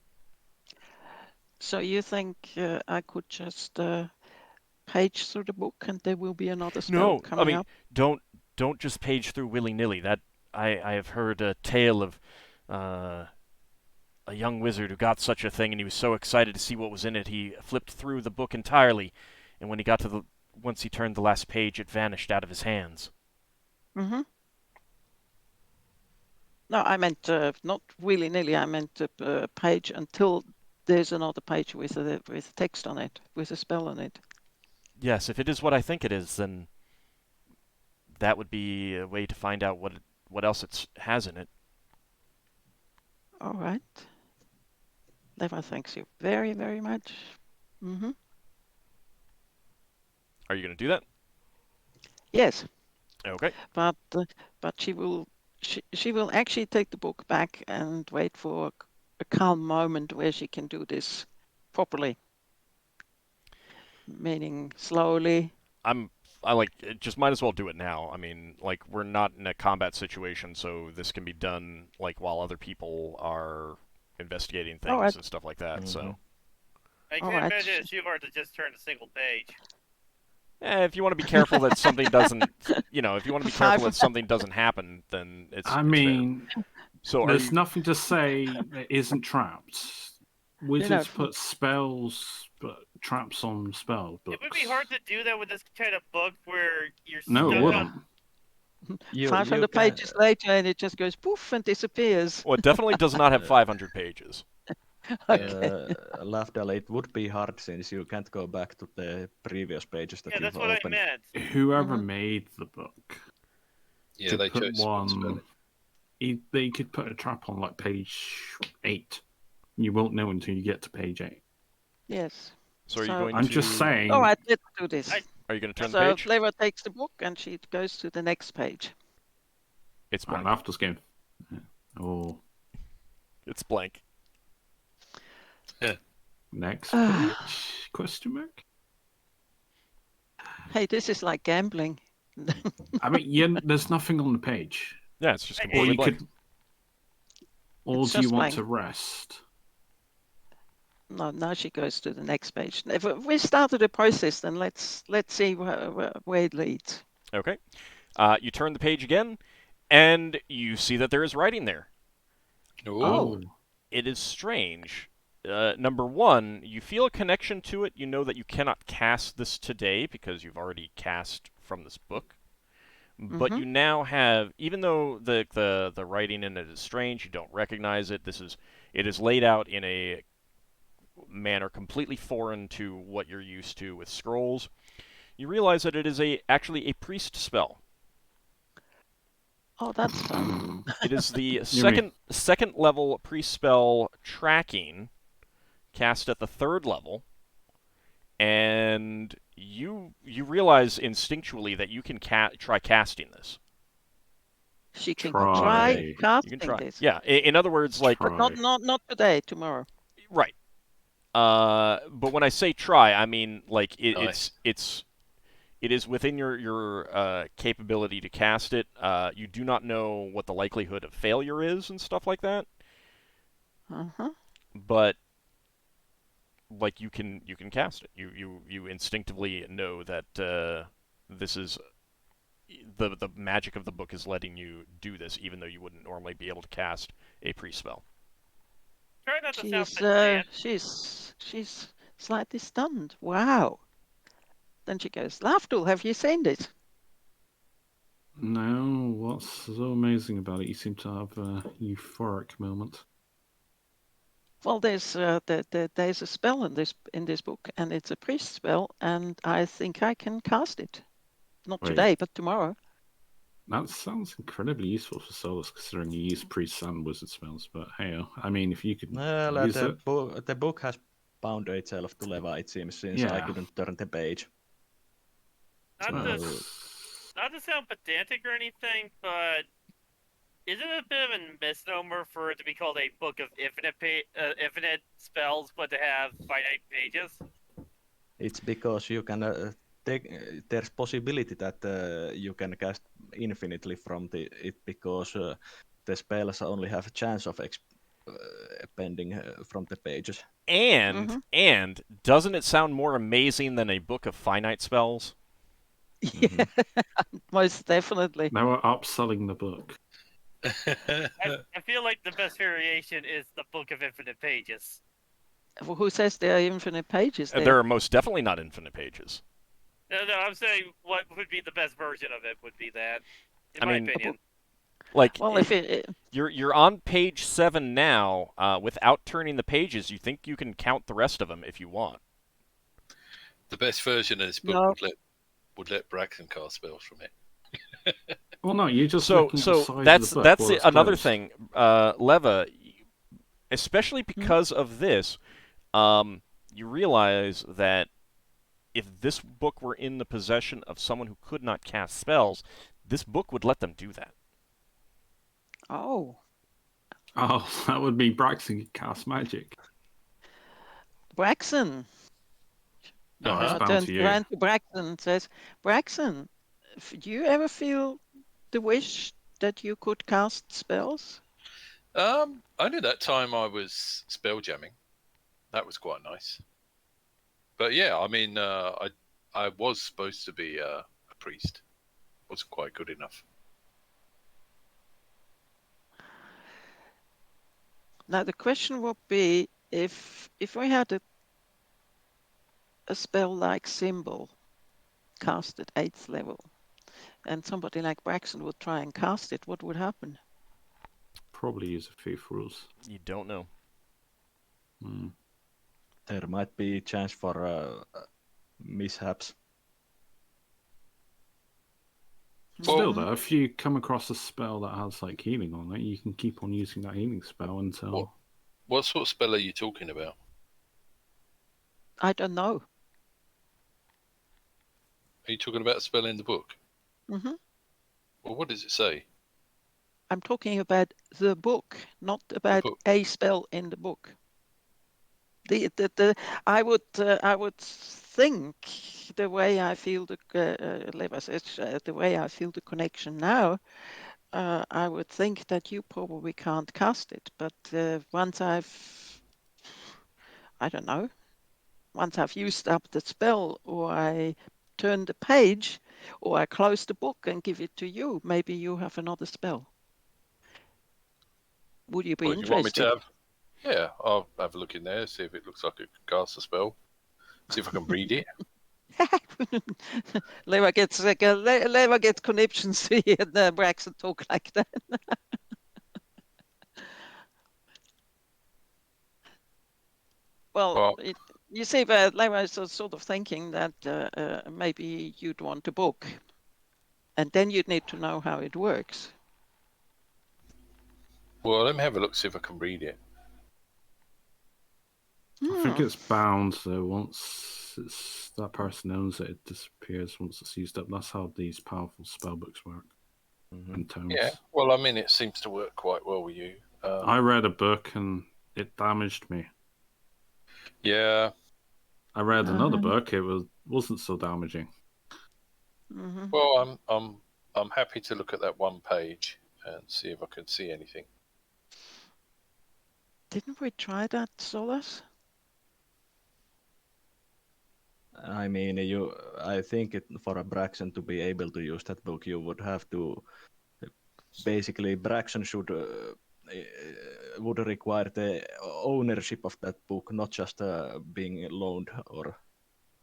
So you think I could just page through the book and there will be another spell coming up? Don't just page through willy-nilly. That I have heard a tale of a young wizard who got such a thing, and he was so excited to see what was in it, he flipped through the book entirely, and when he got to once he turned the last page, it vanished out of his hands. Mm-hmm. No, I meant not willy-nilly. I meant a page until there's another page with text on it, with a spell on it. Yes, if it is what I think it is, then that would be a way to find out what else it has in it. All right. Leva, thanks you very, very much. Mm-hmm. Are you going to do that? Yes. Okay. But she will actually take the book back and wait for a calm moment where she can do this properly. Meaning slowly. Just might as well do it now. I mean, like, we're not in a combat situation, so this can be done like while other people are investigating things and stuff like that. Mm-hmm. So I can imagine it's too hard to just turn a single page. if you want to be careful that something doesn't, if you want to be careful that something doesn't happen, then it's. I mean, so there's nothing to say that isn't trapped. Wizards put spells, but traps on spell books. It would be hard to do that with this kind of book where you're stuck No, it wouldn't. 500 pages later, and it just goes poof and disappears. Well, it definitely does not have 500 pages. Lafdul, it would be hard since you can't go back to the previous pages that you've opened. That's what I meant. Whoever made the book, they put one. They could put a trap on like page 8. You won't know until you get to page 8. Yes. So are you going I'm to... just saying. All right, let's do this. Are you going to turn the page? So Leva takes the book and she goes to the next page. It's blank. After game. Oh, It's blank. next page? Question mark? Hey, this is like gambling. I mean, there's nothing on the page. Yeah, it's just Or Or completely you blank. could. Or It's do you just want blank. to rest? No, now she goes to the next page. If we started a process, then let's see where it leads. Okay. You turn the page again, and you see that there is writing there. Oh. It is strange. Number one, you feel a connection to it. You know that you cannot cast this today because you've already cast from this book. But you now have, even though the writing in it is strange, you don't recognize it. It is laid out in a manner completely foreign to what you're used to with scrolls. You realize that it is actually a priest spell. Oh, that's fun. It is the mean- second level priest spell tracking, cast at the third level, and you realize instinctually that you can try casting this. She can Try. try You casting You can try. this. Yeah. In other words, like Try. But not today, tomorrow. right. But when I say try, I mean like Nice. it is within your capability to cast it. You do not know what the likelihood of failure is and stuff like that. But like you can cast it. You instinctively know that this is the magic of the book is letting you do this, even though you wouldn't normally be able to cast a priest spell. Try not to sound pedantic. She's slightly stunned. Wow. Then she goes, Lafdul, have you seen this? No, what's so amazing about it? You seem to have a euphoric moment. Well, there's a spell in this book, and it's a priest spell, and I think I can cast it. Not Wait. today, but tomorrow. That sounds incredibly useful for Solas, considering you use priest and wizard spells. But hey, I mean, if you could use it, The book has bound itself to Leva, it seems, since I Yeah. couldn't turn the page. Not to sound pedantic or anything, but isn't it a bit of a misnomer for it to be called a book of infinite spells, but to have finite pages? It's because you can there's possibility that you can cast infinitely from it because the spells only have a chance of pending from the pages. And doesn't it sound more amazing than a book of finite spells? Yeah, most definitely. Now we're upselling the book. I feel like the best variation is the book of infinite pages. Well, who says there are infinite pages there? There are most definitely not infinite pages. No, I'm saying what would be the best version of it would be that, in my opinion. Like, well, you're on page 7 now. Without turning the pages, you think you can count the rest of them if you want. The best version of this book would let Braxon cast spells from it. Well, no, you're just so looking at the size that's of the book while it's another closed. thing, Leva. Especially because of this, you realize that if this book were in the possession of someone who could not cast spells, this book would let them do that. Oh, that would be Braxon could cast magic. Braxon. No, it's bound turns to you. around to Braxon and says, Braxon, do you ever feel the wish that you could cast spells? Only that time I was spelljamming. That was quite nice. But yeah, I mean, I was supposed to be a priest. Wasn't quite good enough. Now the question would be if we had a spell like Symbol cast at 8th level, and somebody like Braxon would try and cast it, what would happen? Probably use a few rules. You don't know. There might be chance for mishaps. Still, though, if you come across a spell that has like healing on it, you can keep on using that healing spell until. What sort of spell are you talking about? I don't know. Are you talking about a spell in the book? Mm-hmm. Well, what does it say? I'm talking about the book, not about book. a spell in the book. I would think the way I feel the way I feel the connection now. I would think that you probably can't cast it, but once I don't know, once I've used up the spell, or I turn the page, or I close the book and give it to you, maybe you have another spell. Would you be Well, if you want me interested? to have, yeah, I'll have a look in there, see if it looks like it could cast a spell, see if I can read it. Leva gets conniptions to hear the Braxon talk like that. Well, you see, but Leva is sort of thinking that maybe you'd want a book, and then you'd need to know how it works. Well, let me have a look, see if I can read it. I think it's bound, so once that person owns it, it disappears once it's used up. That's how these powerful spellbooks work. And tomes. Yeah, well, I mean, it seems to work quite well with you. I read a book and it damaged me. Yeah. I read another book, it wasn't so damaging. Well, I'm happy to look at that one page and see if I can see anything. Didn't we try that, Solas? I mean, I think for a Braxon to be able to use that book, you would have to basically Braxon would require the ownership of that book, not just being loaned or.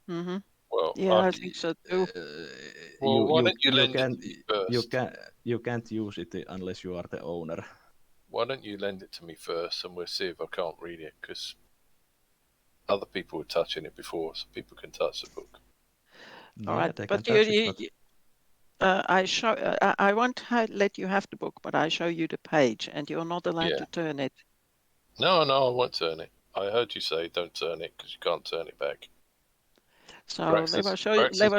Well, yeah, I think so too. Well, why don't you lend it to me first? You can't use it unless you are the owner. Why don't you lend it to me first, and we'll see if I can't read it, because other people were touching it before, so people can touch the book. All right, but I won't let you have the book, but I show you the page, and you're not allowed to turn it. No, I won't turn it. I heard you say don't turn it because you can't turn it back. So Leva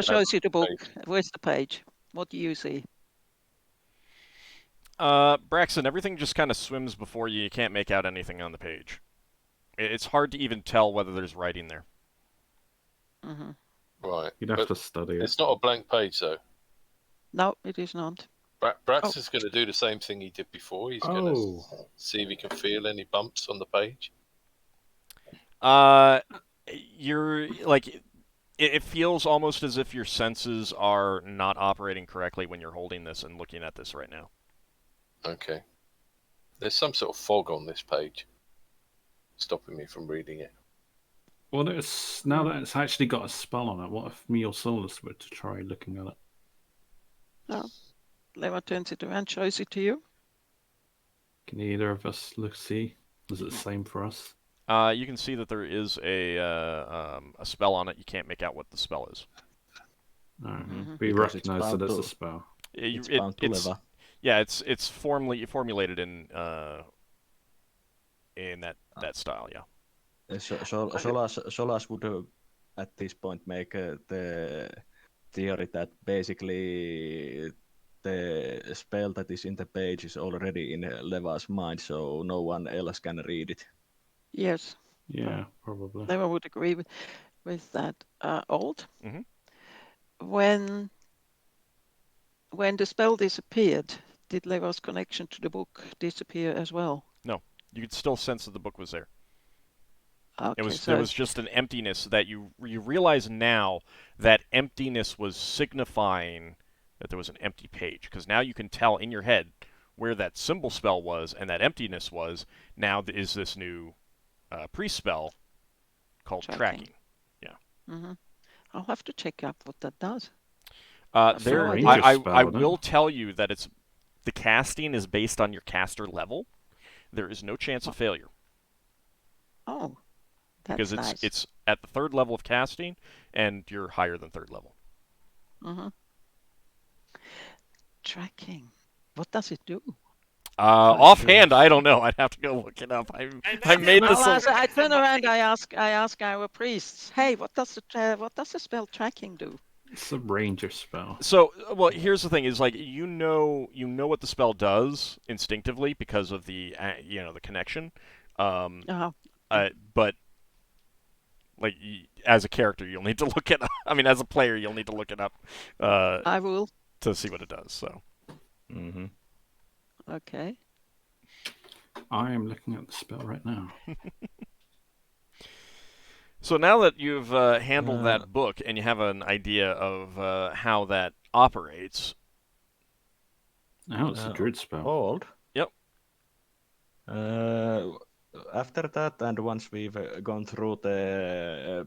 shows you the book. Where's the page? What do you see? Braxon, everything just kind of swims before you. You can't make out anything on the page. It's hard to even tell whether there's writing there. Right. You'd have to study it. It's not a blank page, though. No, it is not. Braxon's going to do the same thing he did before. He's going to see if he can feel any bumps on the page. You're like, it feels almost as if your senses are not operating correctly when you're holding this and looking at this right now. Okay. There's some sort of fog on this page, stopping me from reading it. Well, now that it's actually got a spell on it, what if me or Solas were to try looking at it? No. Leva turns it around, shows it to you. Can either of us see? Is it the same for us? You can see that there is a spell on it. You can't make out what the spell is. We recognize that it's a spell. It's bound to Leva. Yeah, it's formulated in that style. Yeah. Solas would at this point make the theory that basically the spell that is in the page is already in Leva's mind, so no one else can read it. Yes. Yeah, probably. Leva would agree with that. Old. When the spell disappeared, did Leva's connection to the book disappear as well? No, you could still sense that the book was there. Okay, there was just an emptiness that you realize now that emptiness was signifying that there was an empty page, because now you can tell in your head where that symbol spell was and that emptiness was. Now is this new pre-spell called tracking. Yeah. I'll have to check out what that does. I will tell you that the casting is based on your caster level. There is no chance of failure. Oh, that's because nice. It's at the 3rd level of casting, and you're higher than 3rd level. Tracking. What does it do? Offhand, I don't know. I'd have to go look it up. I made this. I turn around. I ask our priests. Hey, what does the spell tracking do? It's a ranger spell. So, well, here's the thing: is like you know what the spell does instinctively because of the the connection. Uh-huh. But like as a character, you'll need to look it up. I mean, as a player, you'll need to look it up I will. to see what it does. So. Mm-hmm. Okay. I am looking at the spell right now. So now that you've handled that book and you have an idea of how that operates. Oh, it's a druid spell. Old. Yep. After that, and once we've gone through the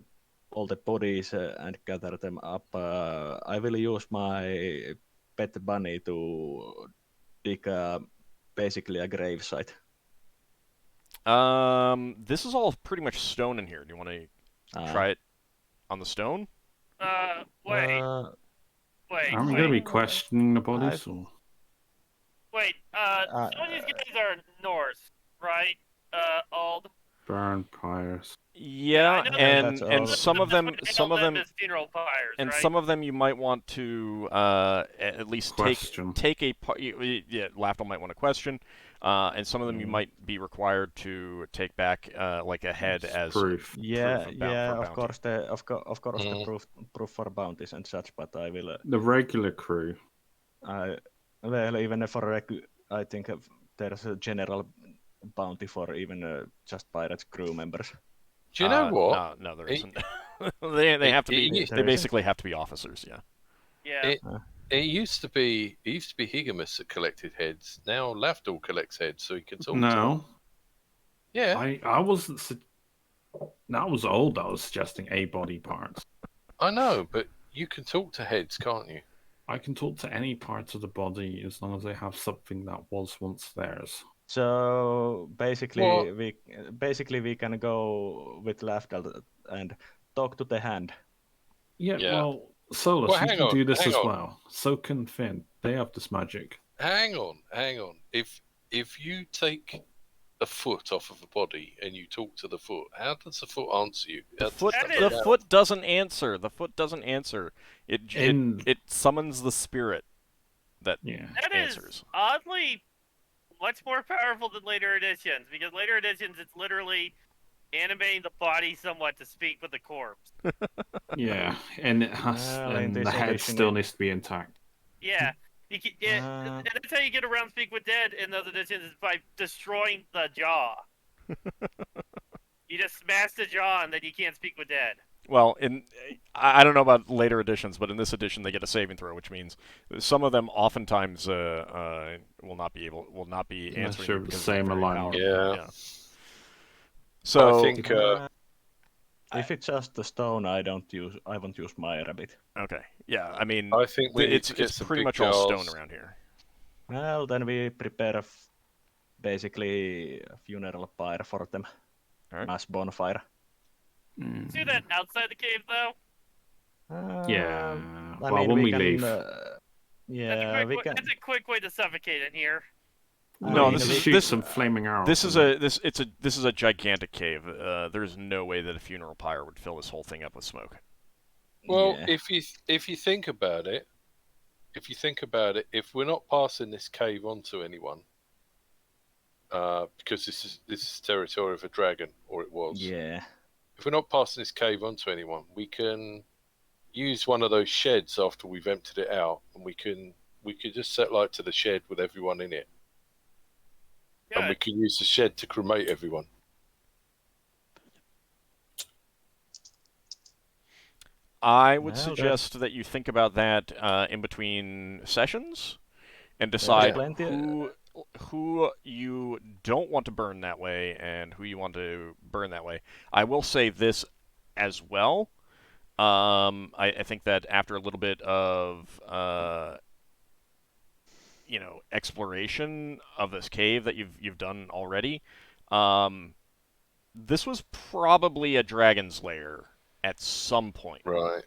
all the bodies and gather them up, I will use my pet bunny to dig basically a gravesite. This is all pretty much stone in here. Do you want to try it on the stone? Wait. Wait. Aren't we going to be questioning the bodies? Or? Wait, some of these guys are Norse, right? Old. Vampires. Yeah, and some of them is funeral pyres, and right? some of them you might want to at least take a yeah, Lafdul might want to question, and some of them you might be required to take back like a head as proof. Yeah, proof of course the proof for bounties and such, but I will the regular crew. Well, even for I think there's a general bounty for even just pirates crew members. Do you know what? No, there isn't. they have to be. They basically have to be officers. Yeah. Yeah. It used to be Higamus that collected heads. Now Lafdul collects heads, so he can talk to them. No. Yeah. I wasn't. That was old. I was suggesting a body parts. I know, but you can talk to heads, can't you? I can talk to any parts of the body as long as they have something that was once theirs. So basically, we can go with Lafdul and talk to the hand. Yeah. Well, Solas, you can do this as on. well. So can Finn. They have this magic. Hang on. If you take a foot off of a body and you talk to the foot, how does the foot answer you? The foot doesn't answer. The foot doesn't answer. It summons the spirit that answers. Is oddly much more powerful than later editions, because later editions it's literally animating the body somewhat to speak with the corpse. Yeah, and it has, and the head still needs to be intact. Yeah. And that's how you get around Speak with Dead in those editions, is by destroying the jaw. You just smash the jaw and then you can't speak with Dead. Well, I don't know about later editions, but in this edition they get a saving throw, which means some of them oftentimes will not be answering the same alignment. Yeah. So I think if it's just the stone, I won't use my rabbit. Okay. Yeah, I mean, I think it's pretty much all stone around here. Well, then we prepare basically a funeral pyre for them. Right. Mass bonfire. Do that outside the cave, though? Yeah. When we leave. That's a quick way to suffocate in here. No, this some flaming arrows. This is a gigantic cave. There's no way that a funeral pyre would fill this whole thing up with smoke. Well, if you think about it, if we're not passing this cave on to anyone, because this is territory of a dragon, or it was. Yeah. If we're not passing this cave on to anyone, we can use one of those sheds after we've emptied it out, and we could just set light to the shed with everyone in it. Good. And we can use the shed to cremate everyone. I would suggest that you think about that in between sessions and decide who you don't want to burn that way and who you want to burn that way. I will say this as well. I think that after a little bit of exploration of this cave that you've done already, this was probably a dragon's lair at some point. Right.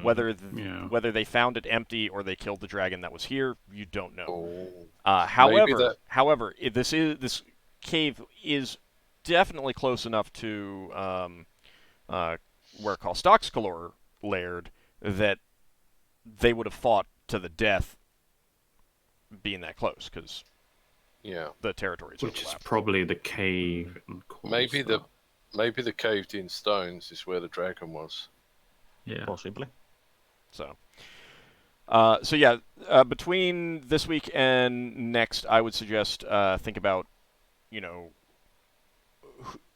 Whether they found it empty or they killed the dragon that was here, you don't know. Oh. However, this cave is definitely close enough to where Kalstoxkalor laired that they would have fought to the death being that close, because the territories Which is overlap. probably the cave. And Maybe the caved-in stones is where the dragon was. Yeah. Possibly. So yeah, between this week and next, I would suggest think about,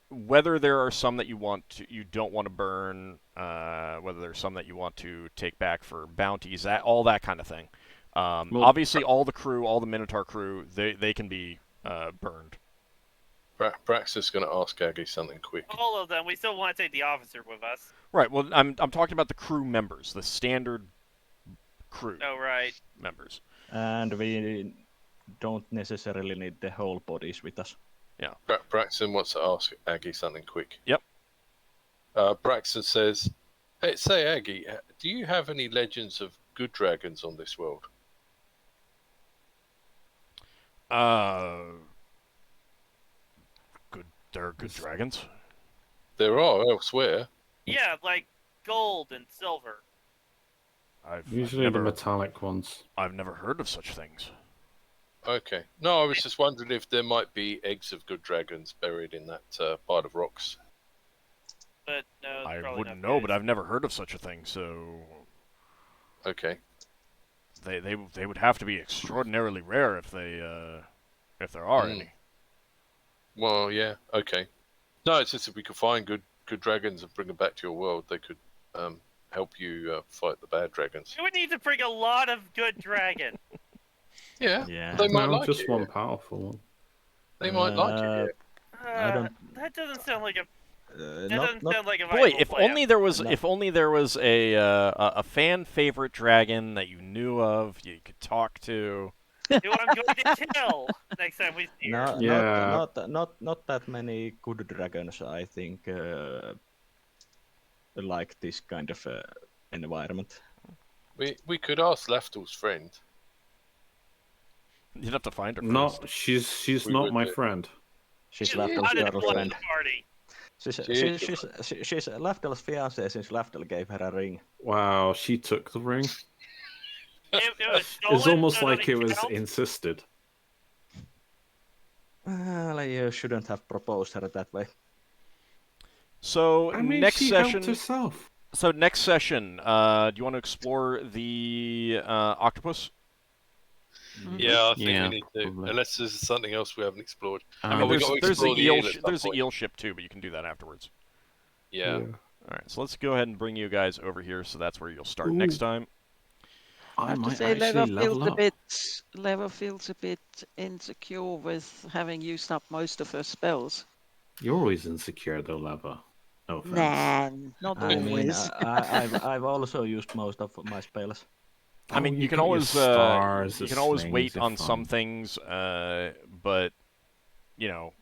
whether there are some that you don't want to burn, whether there's some that you want to take back for bounties, all that kind of thing. Obviously, all the crew, all the Minotaur crew, they can be burned. Braxon's going to ask Aggie something quick. All of them. We still want to take the officer with us. Right. Well, I'm talking about the crew members, the standard crew. Oh, right. Members. And we don't necessarily need the whole bodies with us. Yeah. Braxon wants to ask Aggie something quick. Yep. Braxon says, "Hey, say Aggie, do you have any legends of good dragons on this world?" There are good dragons. There are elsewhere. Yeah, like gold and silver. Usually the metallic ones. I've never heard of such things. Okay. No, I was just wondering if there might be eggs of good dragons buried in that pile of rocks. But no, I wouldn't know, but I've never heard of such a thing. So. Okay. They would have to be extraordinarily rare if there are any. Well, yeah. Okay. No, it's just if we could find good dragons and bring them back to your world, they could help you fight the bad dragons. You would need to bring a lot of good dragons. Yeah. They might like just it, one powerful one. They might like it. I don't. That doesn't sound like a. Not like a boy, viable if plan. only there was a fan favorite dragon that you knew of, you could talk to. Who I'm going to kill next time we see her. Not that many good dragons, I think, like this kind of environment. We could ask Lafdul's friend. You'd have to find her. No, first. she's not my friend. She's Not Lafdul's in the girlfriend. party. She's Lafdul's fiancée since Lafdul gave her a ring. Wow, she took the ring. It was It's stolen, almost so like it was count. insisted. Well, you shouldn't have proposed her that way. So I mean, next she session. helped herself. So next session, do you want to explore the octopus? Yeah, I think Yeah, we need to. probably. Unless there's something else we haven't explored. I mean, we've got to there's the explore the eel. eel at some There's the point. eel ship too, but you can do that afterwards. Yeah. All right, so let's go ahead and bring you guys over here. So that's where you'll start next time. I have to say, Leva feels a bit insecure with having used up most of her spells. You're always insecure though, Leva. No offense. Nah, not I mean, always. I've also used most of my spells. I mean, you can got your always stars, you the can always slings, wait they're on some fun. things, but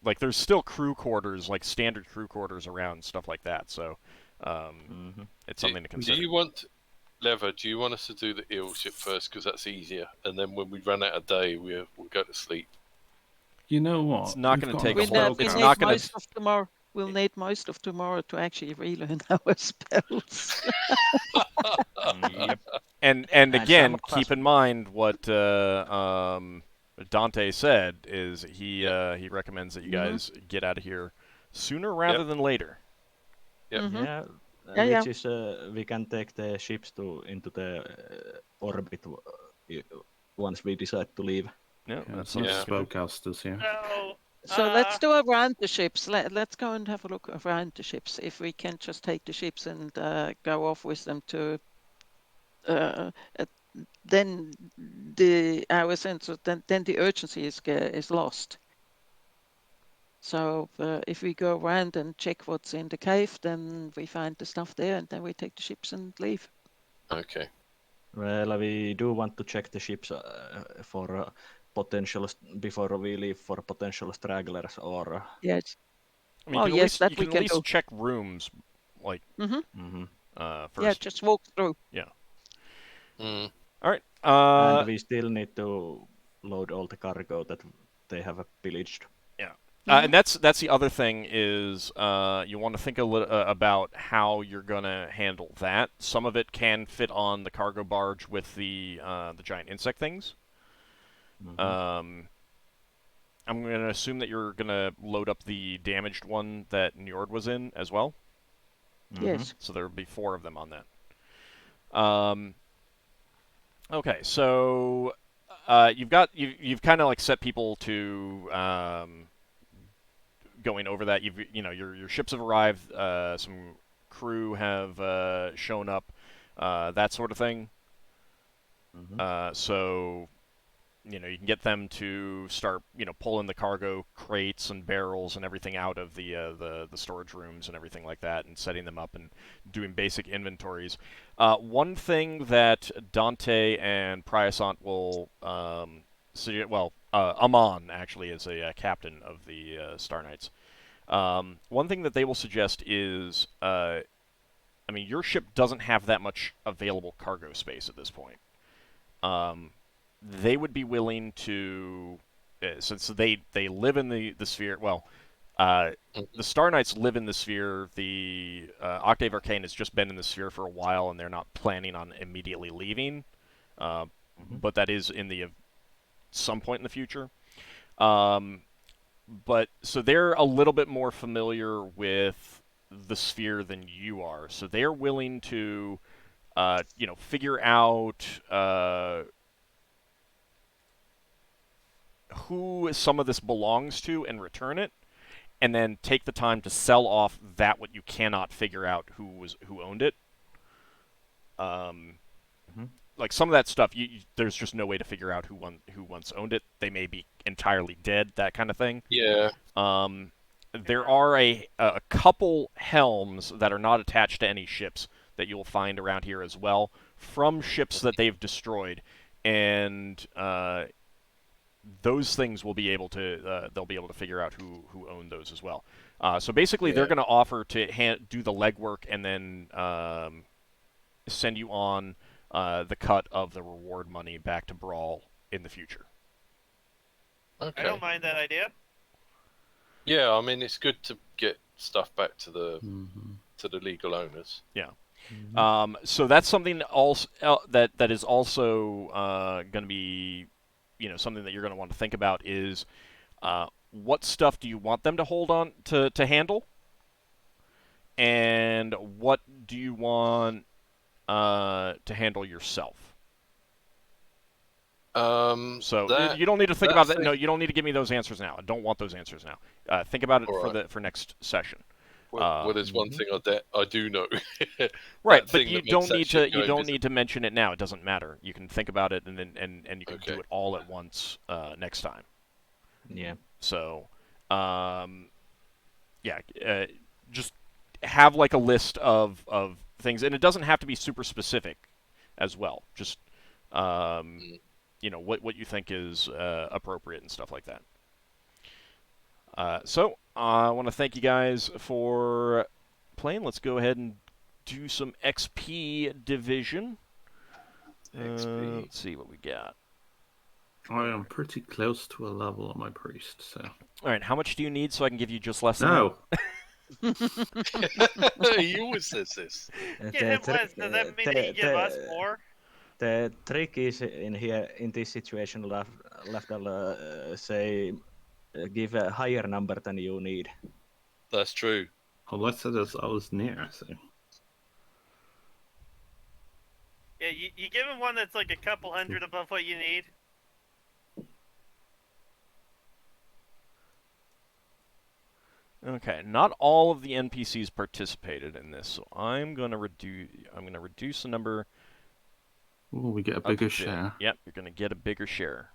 like there's still crew quarters, like standard crew quarters around, stuff like that. So it's something to consider. Do you want, Leva? Do you want us to do the eel ship first because that's easier, and then when we run out of day, we'll go to sleep. You know what? It's not We've going to got take a a spell whole. It's card. not going most of tomorrow. We'll need most of tomorrow to actually relearn our spells. Yep. And again, keep in mind what Dante said is he recommends that you guys get out of here sooner rather than later. Yep. Yeah, which is we can take the ships into the orbit once we decide to leave. Yeah, That's some spellcasters, yeah. So, So let's do around the ships. Let's go and have a look around the ships. If we can just take the ships and go off with them to, then our sense of then the urgency is lost. So if we go around and check what's in the cave, then we find the stuff there, and then we take the ships and leave. Okay. Well, we do want to check the ships for potential before we leave for potential stragglers or. Yes. I mean, you can at least check rooms, like. First. Yeah, just walk through. Yeah. Mm. All right. And we still need to load all the cargo that they have pillaged. Yeah. And that's the other thing is you want to think a little about how you're gonna handle that. Some of it can fit on the cargo barge with the giant insect things. I'm gonna assume that you're gonna load up the damaged one that Njord was in as well. Yes. So there will be 4 of them on that. Okay, so you've kind of like set people to going over that. Your ships have arrived. Some crew have shown up. That sort of thing. So you can get them to start pulling the cargo crates and barrels and everything out of the storage rooms and everything like that, and setting them up and doing basic inventories. One thing that Dante and Priasant will Amon actually is a captain of the Star Knights. One thing that they will suggest is, your ship doesn't have that much available cargo space at this point. They would be willing to, since they live in the sphere. Well, the Star Knights live in the sphere. The Octave Arcane has just been in the sphere for a while, and they're not planning on immediately leaving. But that is in some point in the future. But so they're a little bit more familiar with the sphere than you are. So they're willing to, figure out who some of this belongs to and return it, and then take the time to sell off that what you cannot figure out who owned it. Like some of that stuff, there's just no way to figure out who once owned it. They may be entirely dead, that kind of thing. Yeah. There are a couple helms that are not attached to any ships that you'll find around here as well, from ships that they've destroyed, and those things will be able to they'll be able to figure out who owned those as well. So basically, they're going to offer to do the legwork and then send you on the cut of the reward money back to Brawl in the future. Okay. I don't mind that idea. Yeah, it's good to get stuff back to the legal owners. Yeah. So that's something also that is also going to be, something that you're going to want to think about is what stuff do you want them to hold on to handle, and what do you want to handle yourself. So you don't need to think about that. No, you don't need to give me those answers now. I don't want those answers now. Think about it for next session. Well, there's one thing I do know. Right, but you don't need to mention it now. It doesn't matter. You can think about it and you can do it all at once next time. Yeah. So, just have like a list of things, and it doesn't have to be super specific as well. Just what you think is appropriate and stuff like that. So I want to thank you guys for playing. Let's go ahead and do some XP division. XP. Let's see what we got. I am pretty close to a level on my priest, so. All right, how much do you need so I can give you just less than No. He always says this. Give him less. Does that mean that you give us more? The trick is in this situation, Lafdul say give a higher number than you need. That's true. Well, let's say I was near, so. Yeah, you give him one that's like a couple hundred above what you need. Okay, not all of the NPCs participated in this, so I'm gonna reduce the number. Ooh, we get a bigger share. Yep, you're gonna get a bigger share.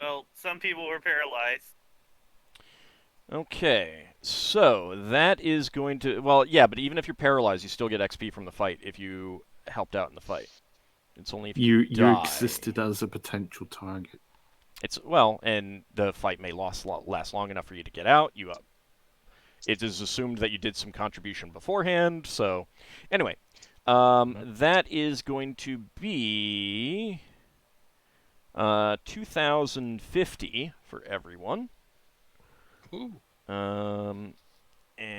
Well, some people were paralyzed. Okay, so that is going to... Well, yeah, but even if you're paralyzed, you still get XP from the fight if you helped out in the fight. It's only if you die. You existed as a potential target. And the fight may last long enough for you to get out. It is assumed that you did some contribution beforehand, so... Anyway, that is going to be 2,050 for everyone. Ooh. And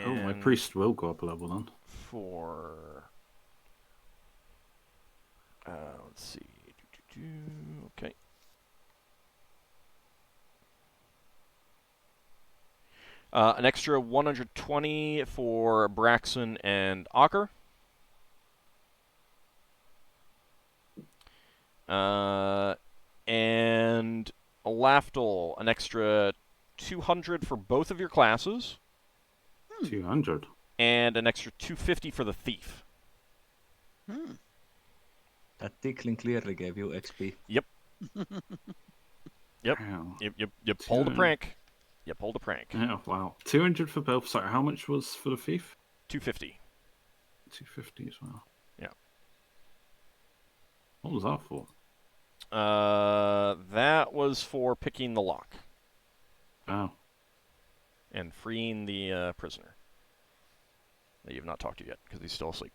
Oh, my priest will go up a level then. for let's see. Okay. An extra 120 for Braxon and Ockar. And Lafdul, an extra 200 for both of your classes. 200. And an extra 250 for the thief. That tickling clearly gave you XP. Yep. Wow. You pulled a prank. You pulled a prank. Yeah, wow. 200 for both. Sorry, how much was for the thief? 250. 250 as well. Yeah. What was that for? That was for picking the lock Oh. and freeing the prisoner that you have not talked to yet because he's still asleep.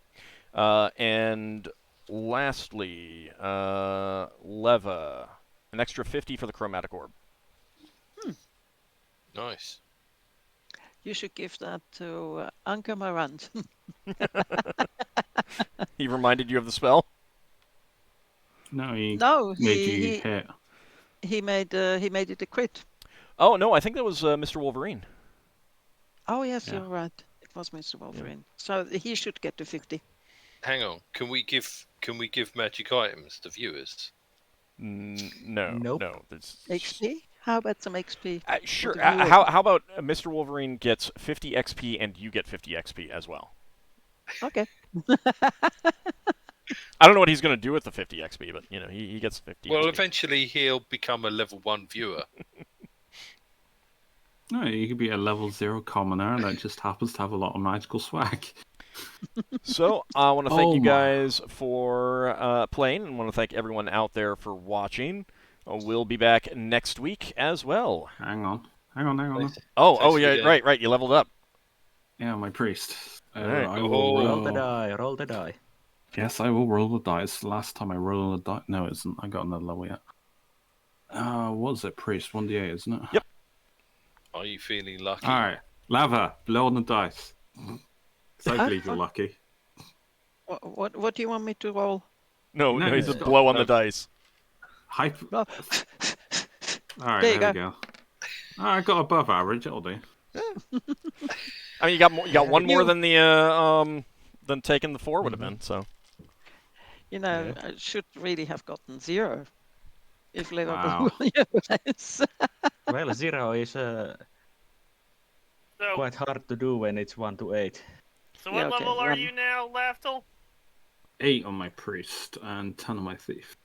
And lastly, Leva, an extra 50 for the chromatic orb. Nice. You should give that to Anka Marant. He reminded you of the spell? No, he No, made you hit. he made it a crit. Oh, no, I think that was Mr. Wolverine. Oh yes, Yeah. you're right. It was Mr. Wolverine. So he should get to 50. Hang on. Can we give magic items to viewers? No. Nope. No. There's... XP? How about some XP? sure. the viewers? How about Mr. Wolverine gets 50 XP and you get 50 XP as well? Okay. I don't know what he's going to do with the 50 XP, but you know he gets 50. Well, XP. eventually he'll become a level 1 viewer. No, you could be a level 0 commoner that just happens to have a lot of magical swag. So I want to thank Oh you my. guys for playing, and want to thank everyone out there for watching. We'll be back next week as well. Hang on. Oh Thanks yeah, again. right. You leveled up. Yeah, my priest. Alright. I will Roll the die, roll the die. Yes, I will roll the dice. Last time I rolled a die. No, it isn't. I got another level yet. What is it, priest? 1d8, isn't it? Yep. Are you feeling lucky? Alright. Lava, blow on the dice. So I believe you're lucky. What do you want me to roll? No, No, he said it's blow on not- the dice. No. Alright, There you there we go. I got above average, it'll do. I mean, you got more, you got one more You- than the than taking the 4 would have been. So You know, I should really have gotten 0. If level Wow. yes. Well, 0 is So, quite hard to do when it's 1 to 8. so what Yeah, okay, level are 1. you now, Lafdul? 8 on my priest and 10 on my thief.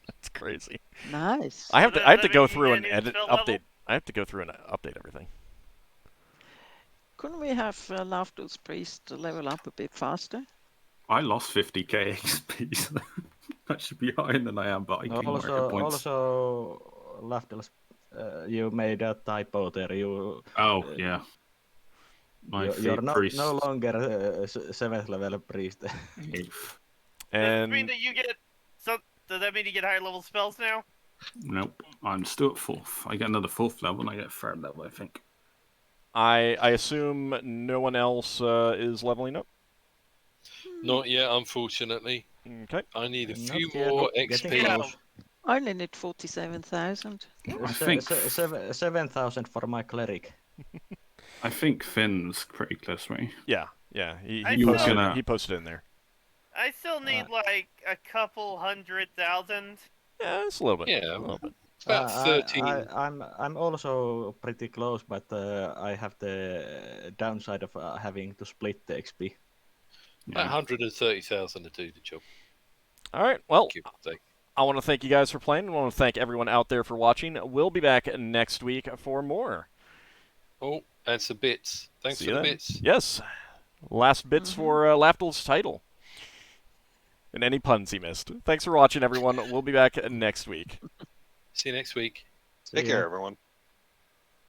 that's crazy. Nice. I have So to I have does to that go mean you through get and a new edit spell level? update. I have to go through and update everything. Couldn't we have Lafdul's priest level up a bit faster? I lost 50k XP, so that should be higher than I am, but I gained more hit points. Also, Lafdul, you made a typo there. Oh, yeah. My You're thief no priest. longer 7th level priest. Eighth. Does it And mean that you get does that mean you get higher level spells now? Nope, I'm still at 4th. I get another 4th level and I get 3rd level, I think. I assume no one else is leveling up. Not yet, unfortunately. Okay. I need a Not few yet, more getting XP. close. I only need 47,000. I think 7,000 for my cleric. I think Finn's pretty close, right? Yeah. He I posted still- he posted in there. I still need like a couple 100,000. Yeah, it's a little bit. Yeah. A little bit. About 13. I'm also pretty close, but I have the downside of having to split the XP. About 130,000 to do the job. All right. Well, Give or take. I want to thank you guys for playing. I want to thank everyone out there for watching. We'll be back next week for more. Oh, and some bits. Thanks See for you the then. bits. Yes. Last bits for Lafdul's title. And any puns he missed. Thanks for watching, everyone. We'll be back next week. See you next week. Take care, everyone.